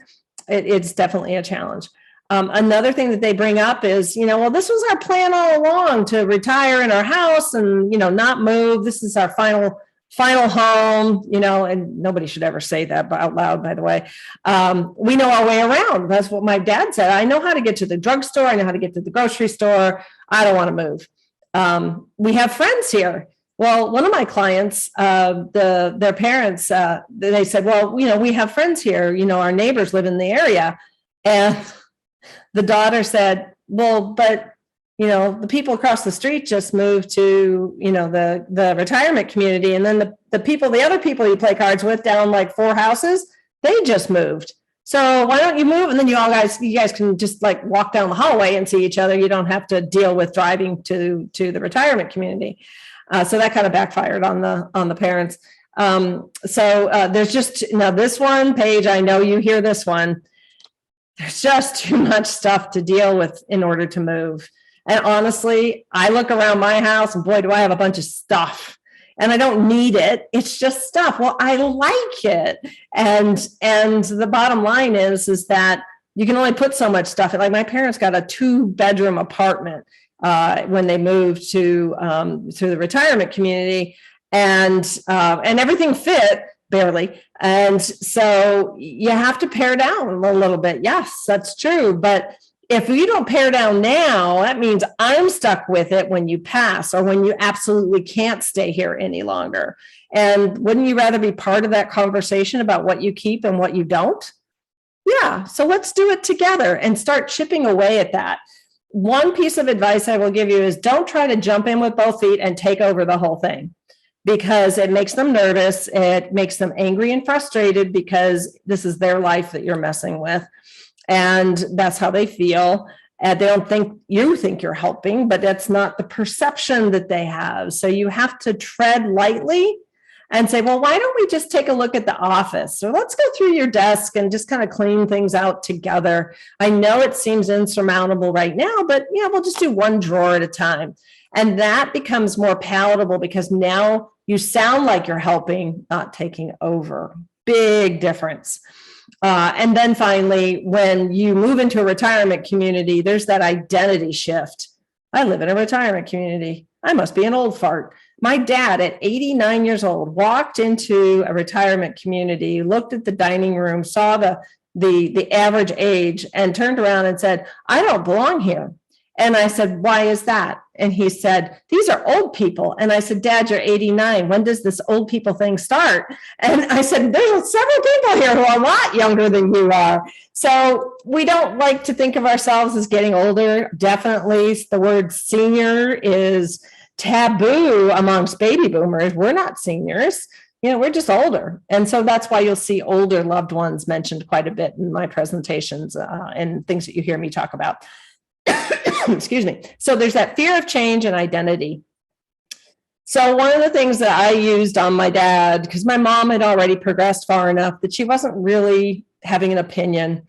it's definitely a challenge. Another thing that they bring up is, well, this was our plan all along, to retire in our house and, not move. This is our final home, and nobody should ever say that out loud, by the way. We know our way around. That's what my dad said. I know how to get to the drugstore. I know how to get to the grocery store. I don't want to move. We have friends here. Well, one of my clients, their parents, they said, well, we have friends here, our neighbors live in the area. And the daughter said, well, but, the people across the street just moved to, the retirement community. And then the other people you play cards with down like 4 houses, they just moved. So why don't you move? And then you guys can just like walk down the hallway and see each other. You don't have to deal with driving to the retirement community. So that kind of backfired on the parents. So there's just, now this one page, I know you hear this one. There's just too much stuff to deal with in order to move. And honestly, I look around my house and boy, do I have a bunch of stuff. And I don't need it. It's just stuff. Well, I like it. And the bottom line is that you can only put so much stuff. Like my parents got a 2-bedroom apartment when they moved to the retirement community, and everything fit barely. And so you have to pare down a little bit. Yes, that's true. But if you don't pare down now, that means I'm stuck with it when you pass or when you absolutely can't stay here any longer. And wouldn't you rather be part of that conversation about what you keep and what you don't? Yeah. So let's do it together and start chipping away at that. One piece of advice I will give you is don't try to jump in with both feet and take over the whole thing, because it makes them nervous. It makes them angry and frustrated because this is their life that you're messing with. And that's how they feel. And they don't think you're helping, but that's not the perception that they have. So you have to tread lightly and say, well, why don't we just take a look at the office? So let's go through your desk and just kind of clean things out together. I know it seems insurmountable right now, but we'll just do one drawer at a time. And that becomes more palatable because now you sound like you're helping, not taking over. Big difference. And then finally, when you move into a retirement community, there's that identity shift. I live in a retirement community. I must be an old fart. My dad at 89 years old walked into a retirement community, looked at the dining room, saw the average age and turned around and said, I don't belong here. And I said, why is that? And he said, these are old people. And I said, Dad, you're 89. When does this old people thing start? And I said, there's several people here who are a lot younger than you are. So we don't like to think of ourselves as getting older. Definitely the word senior is taboo amongst baby boomers. We're not seniors. we're just older. And so that's why you'll see older loved ones mentioned quite a bit in my presentations and things that you hear me talk about. Excuse me. So there's that fear of change and identity. So one of the things that I used on my dad, because my mom had already progressed far enough that she wasn't really having an opinion,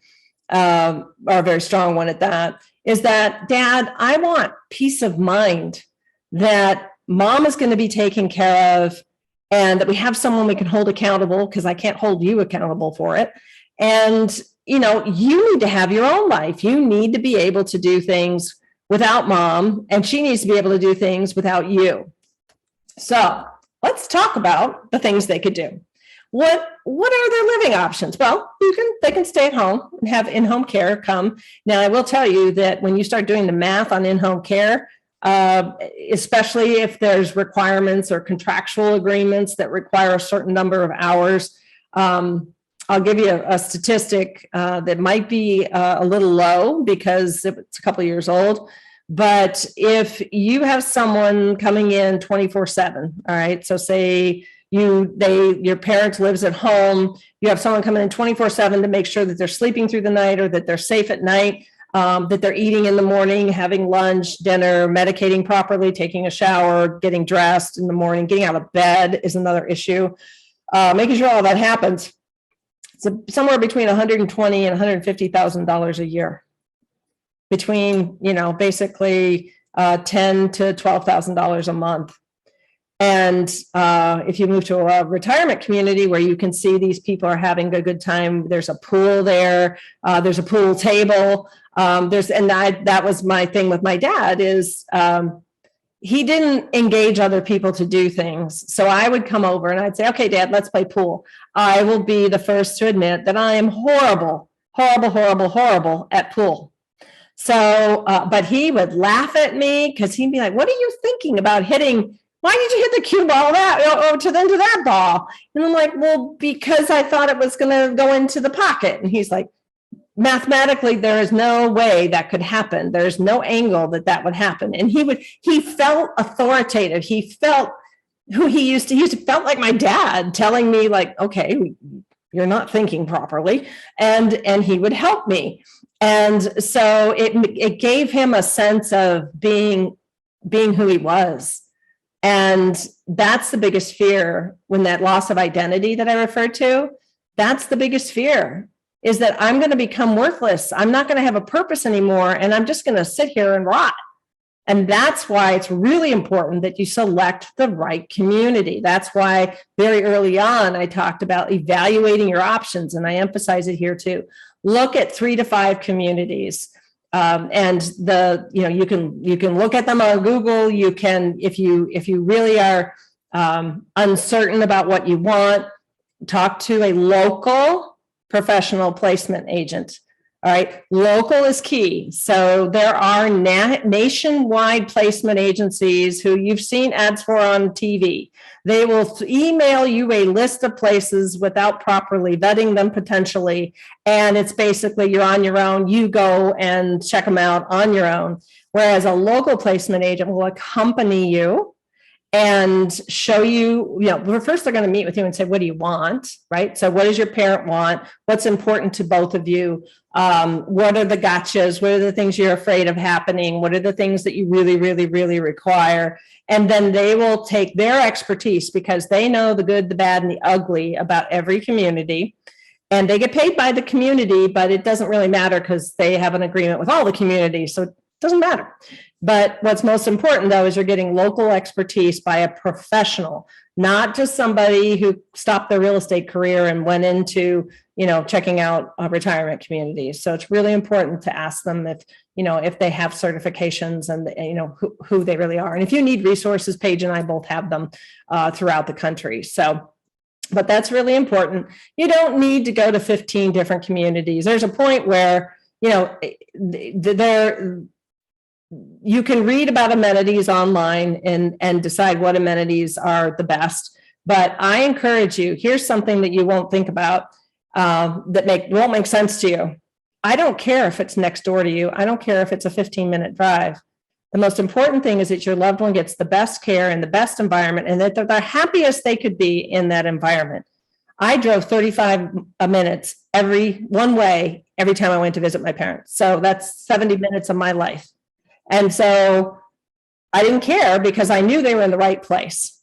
or a very strong one at that, is that, Dad, I want peace of mind that mom is going to be taken care of and that we have someone we can hold accountable, because I can't hold you accountable for it. And, you need to have your own life. You need to be able to do things without mom, and she needs to be able to do things without you. So let's talk about the things they could do. What are their living options? Well, they can stay at home and have in-home care come. Now, I will tell you that when you start doing the math on in-home care, especially if there's requirements or contractual agreements that require a certain number of hours, I'll give you a statistic that might be a little low because it's a couple of years old. But if you have someone coming in 24/7, all right, so say your parent lives at home, you have someone coming in 24/7 to make sure that they're sleeping through the night or that they're safe at night, that they're eating in the morning, having lunch, dinner, medicating properly, taking a shower, getting dressed in the morning, getting out of bed is another issue. Making sure all that happens. It's somewhere between $120,000 and $150,000 a year. Between, basically $10,000 to $12,000 a month. And if you move to a retirement community where you can see these people are having a good time, there's a pool there, there's a pool table, that was my thing with my dad is he didn't engage other people to do things. So I would come over and I'd say, okay, Dad, let's play pool. I will be the first to admit that I am horrible at pool. So, but he would laugh at me because he'd be like, what are you thinking about hitting? Why did you hit the cue ball to that ball? And I'm like, well, because I thought it was going to go into the pocket. And he's like, mathematically, there is no way that could happen. There's no angle that would happen. And he felt authoritative. He felt who he used to felt like my dad telling me like, okay, you're not thinking properly. And he would help me. And so it gave him a sense of being who he was. And that's the biggest fear when that loss of identity that I referred to, that's the biggest fear is that I'm going to become worthless. I'm not going to have a purpose anymore. And I'm just going to sit here and rot. And that's why it's really important that you select the right community. That's why very early on, I talked about evaluating your options. And I emphasize it here too. Look at 3 to 5 communities, and you can look at them on Google. You can, if you really are uncertain about what you want, talk to a local professional placement agent. All right, local is key. So there are nationwide placement agencies who you've seen ads for on TV. They will email you a list of places without properly vetting them potentially. And it's basically you're on your own. You go and check them out on your own. Whereas a local placement agent will accompany you and show you, first they're going to meet with you and say, what do you want, right? So what does your parent want? What's important to both of you? What are the gotchas? What are the things you're afraid of happening? What are the things that you really, really, really require? And then they will take their expertise because they know the good, the bad, and the ugly about every community. And they get paid by the community, but it doesn't really matter because they have an agreement with all the communities. So it doesn't matter. But what's most important, though, is you're getting local expertise by a professional, not just somebody who stopped their real estate career and went into, checking out retirement communities. So it's really important to ask them if they have certifications and, who they really are. And if you need resources, Paige and I both have them throughout the country. So, but that's really important. You don't need to go to 15 different communities. There's a point where, you can read about amenities online and decide what amenities are the best. But I encourage you, here's something that you won't think about that won't make sense to you. I don't care if it's next door to you. I don't care if it's a 15-minute drive. The most important thing is that your loved one gets the best care in the best environment and that they're the happiest they could be in that environment. I drove 35 minutes one way every time I went to visit my parents. So that's 70 minutes of my life. And so I didn't care because I knew they were in the right place.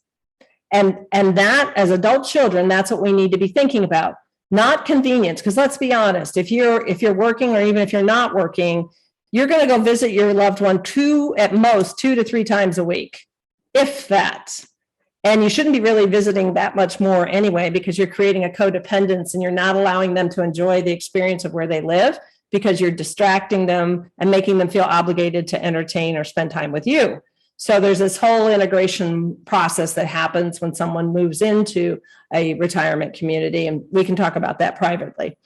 And that, as adult children, that's what we need to be thinking about, not convenience. Because let's be honest, if you're working, or even if you're not working, you're going to go visit your loved one at most 2 to 3 times a week, if that. And you shouldn't be really visiting that much more anyway, because you're creating a codependence and you're not allowing them to enjoy the experience of where they live, because you're distracting them and making them feel obligated to entertain or spend time with you. So there's this whole integration process that happens when someone moves into a retirement community, and we can talk about that privately.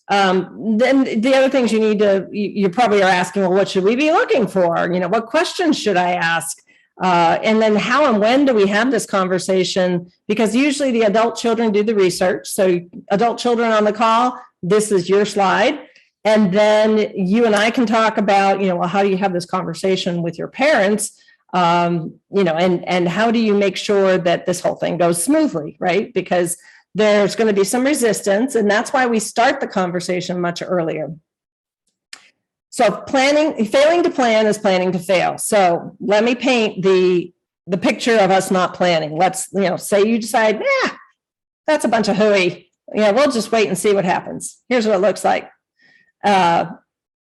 Then the other things you probably are asking, well, what should we be looking for? What questions should I ask? And then how and when do we have this conversation? Because usually the adult children do the research. So adult children on the call, this is your slide. And then you and I can talk about, well, how do you have this conversation with your parents? And how do you make sure that this whole thing goes smoothly, right? Because there's going to be some resistance, and that's why we start the conversation much earlier. So failing to plan is planning to fail. So let me paint the picture of us not planning. Let's, say you decide, that's a bunch of hooey. We'll just wait and see what happens. Here's what it looks like. An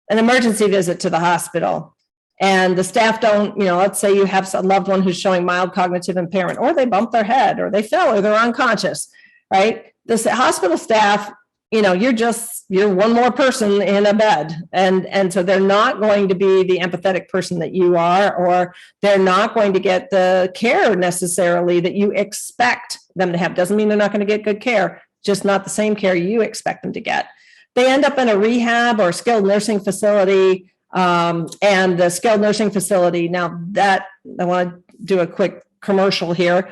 emergency visit to the hospital. And the staff don't, let's say you have a loved one who's showing mild cognitive impairment, or they bumped their head, or they fell, or they're unconscious, right? The hospital staff, you're one more person in a bed. And so they're not going to be the empathetic person that you are, or they're not going to get the care necessarily that you expect them to have. Doesn't mean they're not going to get good care, just not the same care you expect them to get. They end up in a rehab or skilled nursing facility. And the skilled nursing facility, now that I want to do a quick commercial here.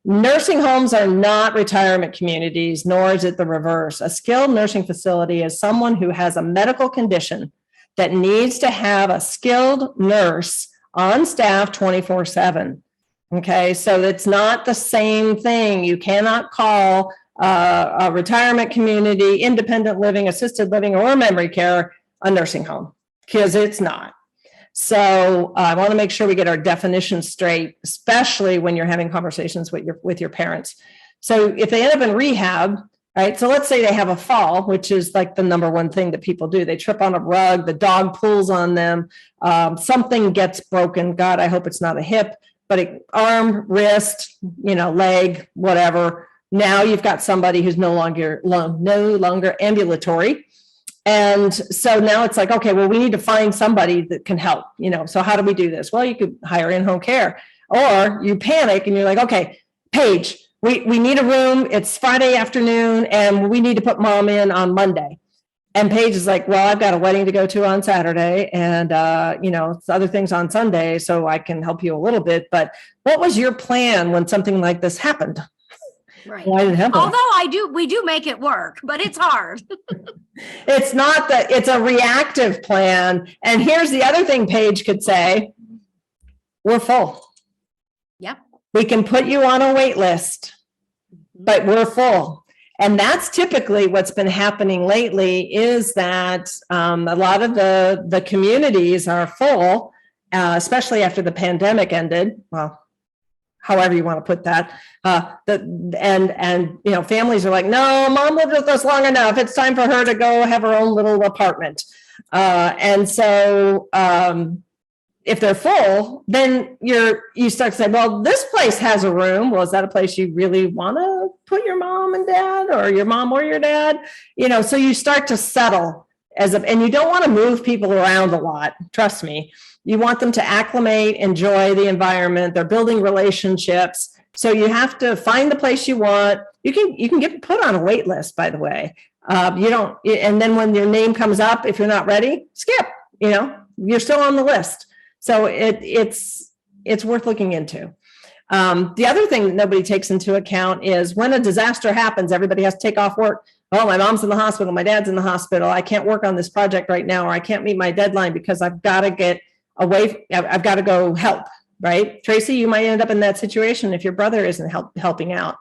Nursing homes are not retirement communities, nor is it the reverse. A skilled nursing facility is someone who has a medical condition that needs to have a skilled nurse on staff 24/7. Okay, so it's not the same thing. You cannot call a retirement community, independent living, assisted living, or memory care a nursing home, because it's not. So I want to make sure we get our definitions straight, especially when you're having conversations with your parents. So if they end up in rehab, right? So let's say they have a fall, which is like the number one thing that people do. They trip on a rug, the dog pulls on them, something gets broken. God, I hope it's not a hip, but arm, wrist, leg, whatever. Now you've got somebody who's no longer ambulatory. And so now it's like, okay, well, we need to find somebody that can help, so how do we do this? Well, you could hire in-home care, or you panic and you're like, okay, Paige, we need a room. It's Friday afternoon and we need to put mom in on Monday. And Paige is like, well, I've got a wedding to go to on Saturday and, other things on Sunday, so I can help you a little bit. But what was your plan when something like this happened?
Right.
Well, I didn't have
Although we do make it work, but it's hard.
It's a reactive plan. And here's the other thing Paige could say: we're full.
Yep.
We can put you on a wait list, but we're full. And that's typically what's been happening lately, is that a lot of the communities are full, especially after the pandemic ended. Well, however you want to put that. Families are like, no, mom lived with us long enough. It's time for her to go have her own little apartment. And so if they're full, then you start to say, well, this place has a room. Well, is that a place you really want to put your mom and dad, or your mom or your dad? So you start to settle and you don't want to move people around a lot. Trust me. You want them to acclimate, enjoy the environment. They're building relationships. So you have to find the place you want. You can get put on a wait list, by the way. And then when your name comes up, if you're not ready, skip, you're still on the list. So it's worth looking into. The other thing that nobody takes into account is when a disaster happens, everybody has to take off work. Oh, my mom's in the hospital. My dad's in the hospital. I can't work on this project right now, or I can't meet my deadline because I've got to get away. I've got to go help, right? Tracy, you might end up in that situation if your brother isn't helping out.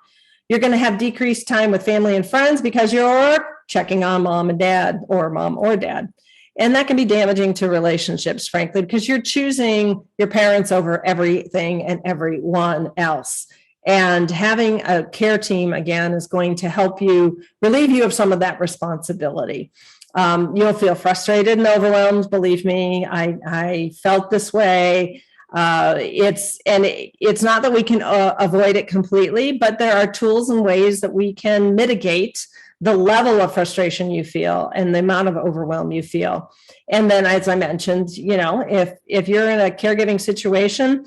You're going to have decreased time with family and friends because you're checking on mom and dad, or mom or dad. And that can be damaging to relationships, frankly, because you're choosing your parents over everything and everyone else. And having a care team, again, is going to help you relieve you of some of that responsibility. You'll feel frustrated and overwhelmed. Believe me, I felt this way. It's not that we can avoid it completely, but there are tools and ways that we can mitigate the level of frustration you feel and the amount of overwhelm you feel. And then, as I mentioned, if you're in a caregiving situation,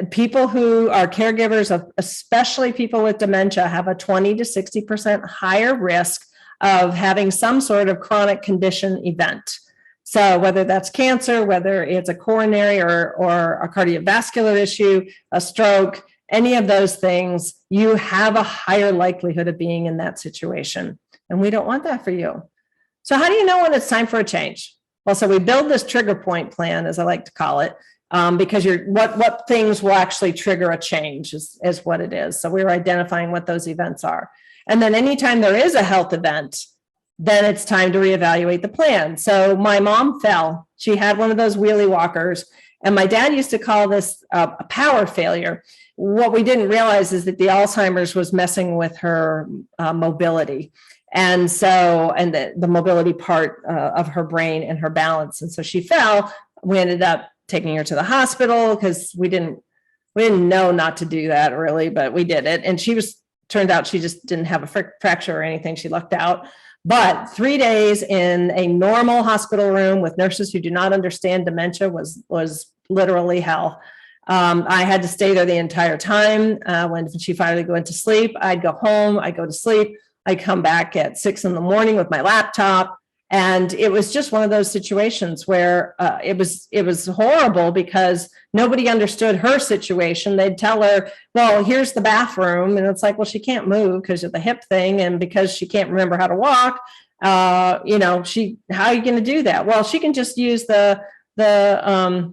people who are caregivers of, especially people with dementia, have a 20 to 60% higher risk of having some sort of chronic condition event. So whether that's cancer, whether it's a coronary or a cardiovascular issue, a stroke, any of those things, you have a higher likelihood of being in that situation. And we don't want that for you. So how do you know when it's time for a change? Well, so we build this trigger point plan, as I like to call it, because what things will actually trigger a change is what it is. So we're identifying what those events are. And then anytime there is a health event, then it's time to reevaluate the plan. So my mom fell. She had one of those wheelie walkers, and my dad used to call this a power failure. What we didn't realize is that the Alzheimer's was messing with her mobility. And the mobility part of her brain and her balance. And so she fell. We ended up taking her to the hospital because we didn't know not to do that really, but we did it. And turned out she just didn't have a fracture or anything. She lucked out. But 3 days in a normal hospital room with nurses who do not understand dementia was literally hell. I had to stay there the entire time. When she finally went to sleep, I'd go home, I'd go to sleep. I'd come back at 6 a.m. with my laptop. And it was just one of those situations where it was horrible because nobody understood her situation. They'd tell her, well, here's the bathroom. And it's like, well, she can't move because of the hip thing. And because she can't remember how to walk, how are you going to do that? Well, she can just use the bedpan.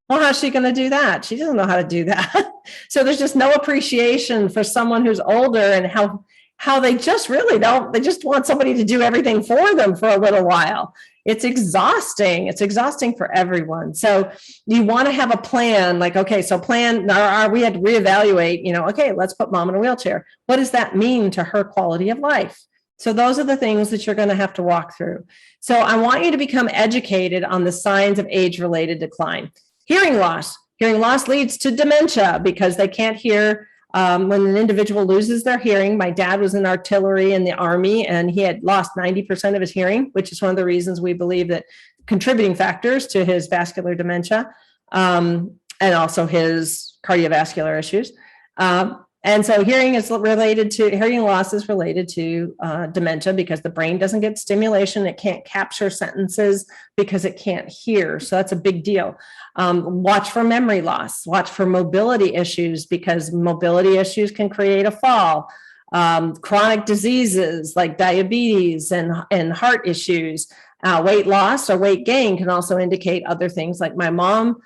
Well, how's she going to do that? She doesn't know how to do that. So there's just no appreciation for someone who's older and how they just really don't, they just want somebody to do everything for them for a little while. It's exhausting. It's exhausting for everyone. So you want to have a plan, like, okay, so we had to reevaluate, okay, let's put mom in a wheelchair. What does that mean to her quality of life? So those are the things that you're going to have to walk through. So I want you to become educated on the signs of age-related decline. Hearing loss leads to dementia because they can't hear. When an individual loses their hearing, my dad was in artillery in the Army, and he had lost 90% of his hearing, which is one of the reasons we believe that contributing factors to his vascular dementia and also his cardiovascular issues. And so hearing loss is related to dementia because the brain doesn't get stimulation. It can't capture sentences because it can't hear. So that's a big deal. Watch for memory loss, watch for mobility issues because mobility issues can create a fall. Chronic diseases like diabetes and heart issues, weight loss or weight gain can also indicate other things. Like my mom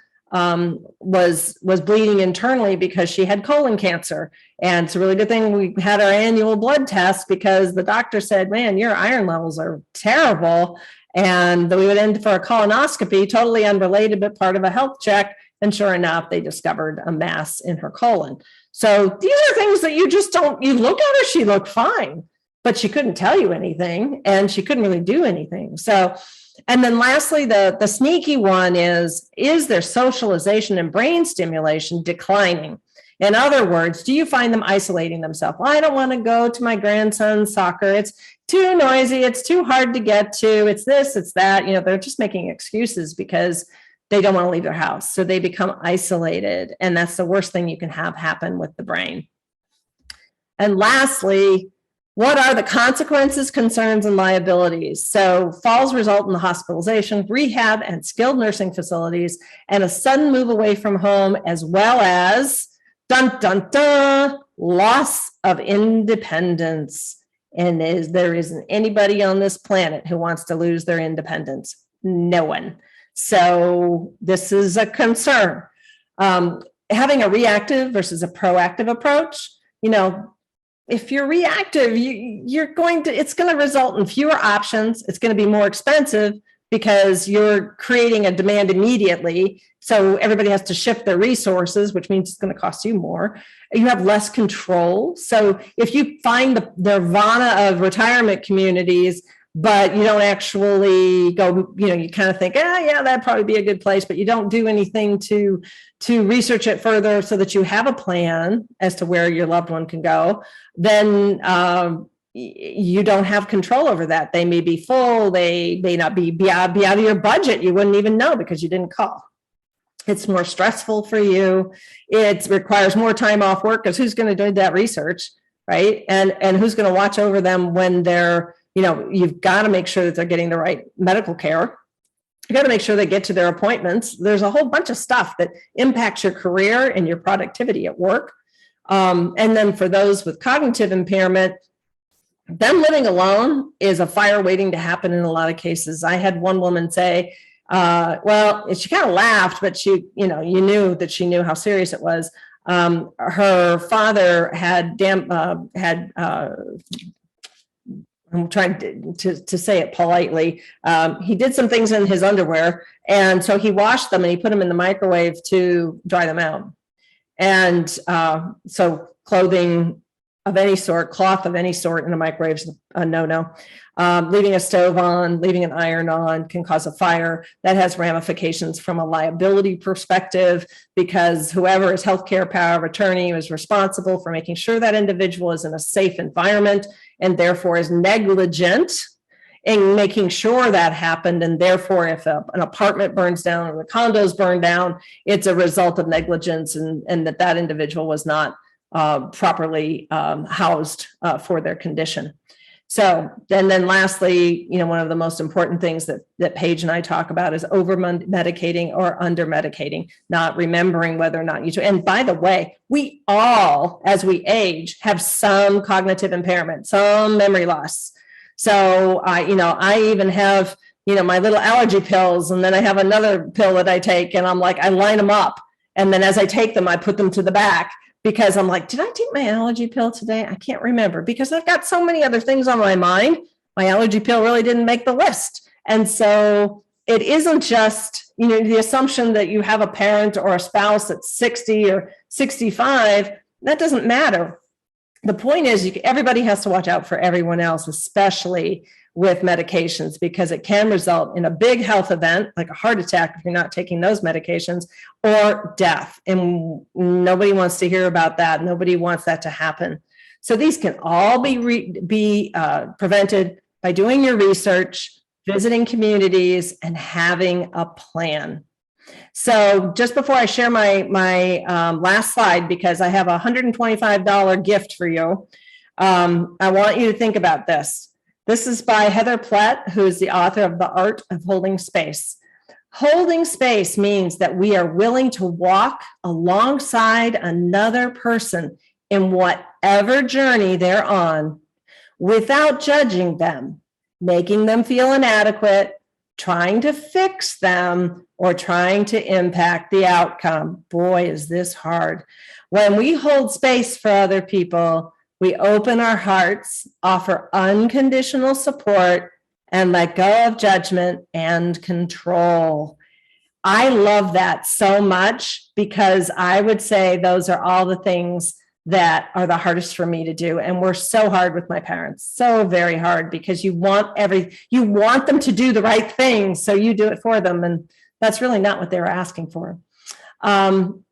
was bleeding internally because she had colon cancer. And it's a really good thing we had our annual blood test because the doctor said, man, your iron levels are terrible. And we would end for a colonoscopy, totally unrelated, but part of a health check. And sure enough, they discovered a mass in her colon. So these are things that you look at her, she looked fine, but she couldn't tell you anything and she couldn't really do anything. So, and then lastly, the sneaky one is their socialization and brain stimulation declining? In other words, do you find them isolating themselves? Well, I don't want to go to my grandson's soccer. It's too noisy. It's too hard to get to. It's this, it's that. They're just making excuses because they don't want to leave their house. So they become isolated. And that's the worst thing you can have happen with the brain. And lastly, what are the consequences, concerns, and liabilities? So falls result in the hospitalization, rehab, and skilled nursing facilities, and a sudden move away from home, as well as, dun, dun, dun, loss of independence. And there isn't anybody on this planet who wants to lose their independence. No one. So this is a concern. Having a reactive versus a proactive approach, if you're reactive, it's going to result in fewer options. It's going to be more expensive because you're creating a demand immediately. So everybody has to shift their resources, which means it's going to cost you more. You have less control. So if you find the nirvana of retirement communities, but you don't actually go, you kind of think, yeah, that'd probably be a good place, but you don't do anything to research it further so that you have a plan as to where your loved one can go, then you don't have control over that. They may be full, they may not be out of your budget. You wouldn't even know because you didn't call. It's more stressful for you. It requires more time off work because who's going to do that research, right? And who's going to watch over them when they're, you've got to make sure that they're getting the right medical care. You got to make sure they get to their appointments. There's a whole bunch of stuff that impacts your career and your productivity at work. And then for those with cognitive impairment, them living alone is a fire waiting to happen in a lot of cases. I had one woman say, well, she kind of laughed, but you knew that she knew how serious it was. Her father had I'm trying to say it politely. He did some things in his underwear, and so he washed them and he put them in the microwave to dry them out. And so clothing of any sort, cloth of any sort in a microwave is a no-no. Leaving a stove on, leaving an iron on can cause a fire. That has ramifications from a liability perspective because whoever is healthcare power of attorney is responsible for making sure that individual is in a safe environment and therefore is negligent in making sure that happened. And therefore, if an apartment burns down or the condos burn down, it's a result of negligence and that individual was not properly housed for their condition. So then lastly, one of the most important things that Paige and I talk about is over medicating or under medicating, not remembering whether or not you do. And by the way, we all, as we age, have some cognitive impairment, some memory loss. So I even have, my little allergy pills, and then I have another pill that I take, and I'm like, I line them up. And then as I take them, I put them to the back. Because I'm like, did I take my allergy pill today? I can't remember because I've got so many other things on my mind. My allergy pill really didn't make the list. And so it isn't just, the assumption that you have a parent or a spouse that's 60 or 65, that doesn't matter. The point is everybody has to watch out for everyone else, especially with medications, because it can result in a big health event like a heart attack if you're not taking those medications, or death. And nobody wants to hear about that. Nobody wants that to happen. So these can all be prevented by doing your research, visiting communities, and having a plan. So just before I share my last slide, because I have a $125 gift for you, I want you to think about this. This is by Heather Plett, who is the author of The Art of Holding Space. Holding space means that we are willing to walk alongside another person in whatever journey they're on without judging them, making them feel inadequate, trying to fix them, or trying to impact the outcome. Boy, is this hard. When we hold space for other people, we open our hearts, offer unconditional support, and let go of judgment and control. I love that so much because I would say those are all the things that are the hardest for me to do. And we're so hard with my parents, so very hard, because you want them to do the right thing, so you do it for them. And that's really not what they were asking for.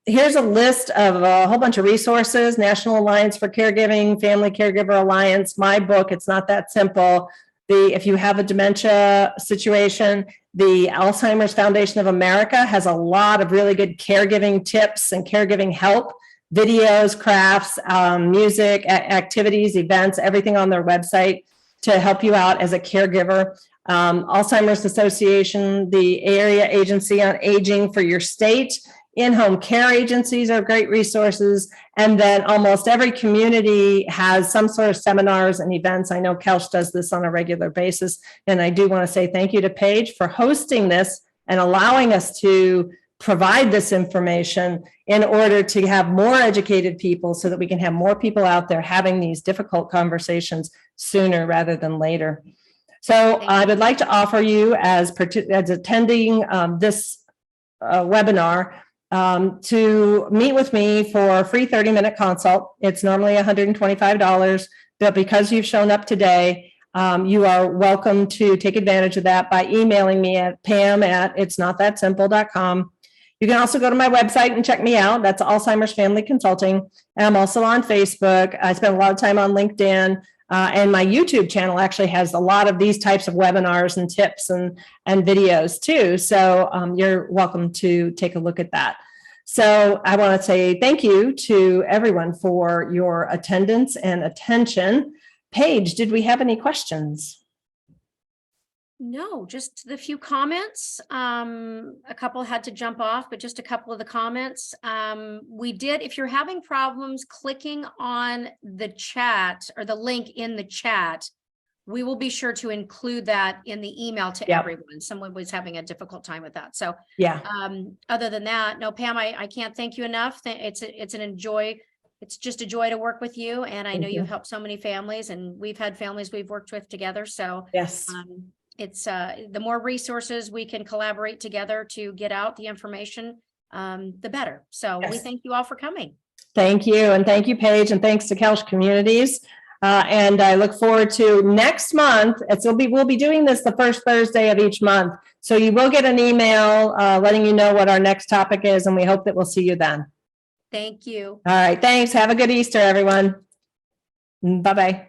Here's a list of a whole bunch of resources: National Alliance for Caregiving, Family Caregiver Alliance, my book, It's Not That Simple. If you have a dementia situation, the Alzheimer's Foundation of America has a lot of really good caregiving tips and caregiving help, videos, crafts, music, activities, events, everything on their website to help you out as a caregiver. Alzheimer's Association, the Area Agency on Aging for your state. In-home care agencies are great resources. And then almost every community has some sort of seminars and events. I know Kelch does this on a regular basis. And I do want to say thank you to Paige for hosting this and allowing us to provide this information in order to have more educated people so that we can have more people out there having these difficult conversations sooner rather than later. So I would like to offer you as attending this webinar to meet with me for a free 30-minute consult. It's normally $125, but because you've shown up today, you are welcome to take advantage of that by emailing me at pam@itsnotthatsimple.com. You can also go to my website and check me out. That's Alzheimer's Family Consulting. And I'm also on Facebook. I spend a lot of time on LinkedIn. And my YouTube channel actually has a lot of these types of webinars and tips and videos too. So you're welcome to take a look at that. So I want to say thank you to everyone for your attendance and attention. Paige, did we have any questions?
No, just the few comments. A couple had to jump off, but just a couple of the comments. We did, if you're having problems clicking on the chat or the link in the chat, we will be sure to include that in the email to everyone. Someone was having a difficult time with that. So yeah. Other than that, no, Pam, I can't thank you enough. It's just a joy to work with you. And I know you've helped so many families, and we've had families we've worked with together. So yes. It's the more resources we can collaborate together to get out the information, the better. So we thank you all for coming. Thank you. And thank you, Paige. And thanks to Kelch Communities. And I look forward to next month. We'll be doing this the first Thursday of each month. So you will get an email letting you know what our next topic is. And we hope that we'll see you then. Thank you. All right. Thanks. Have a good Easter, everyone. Bye-bye.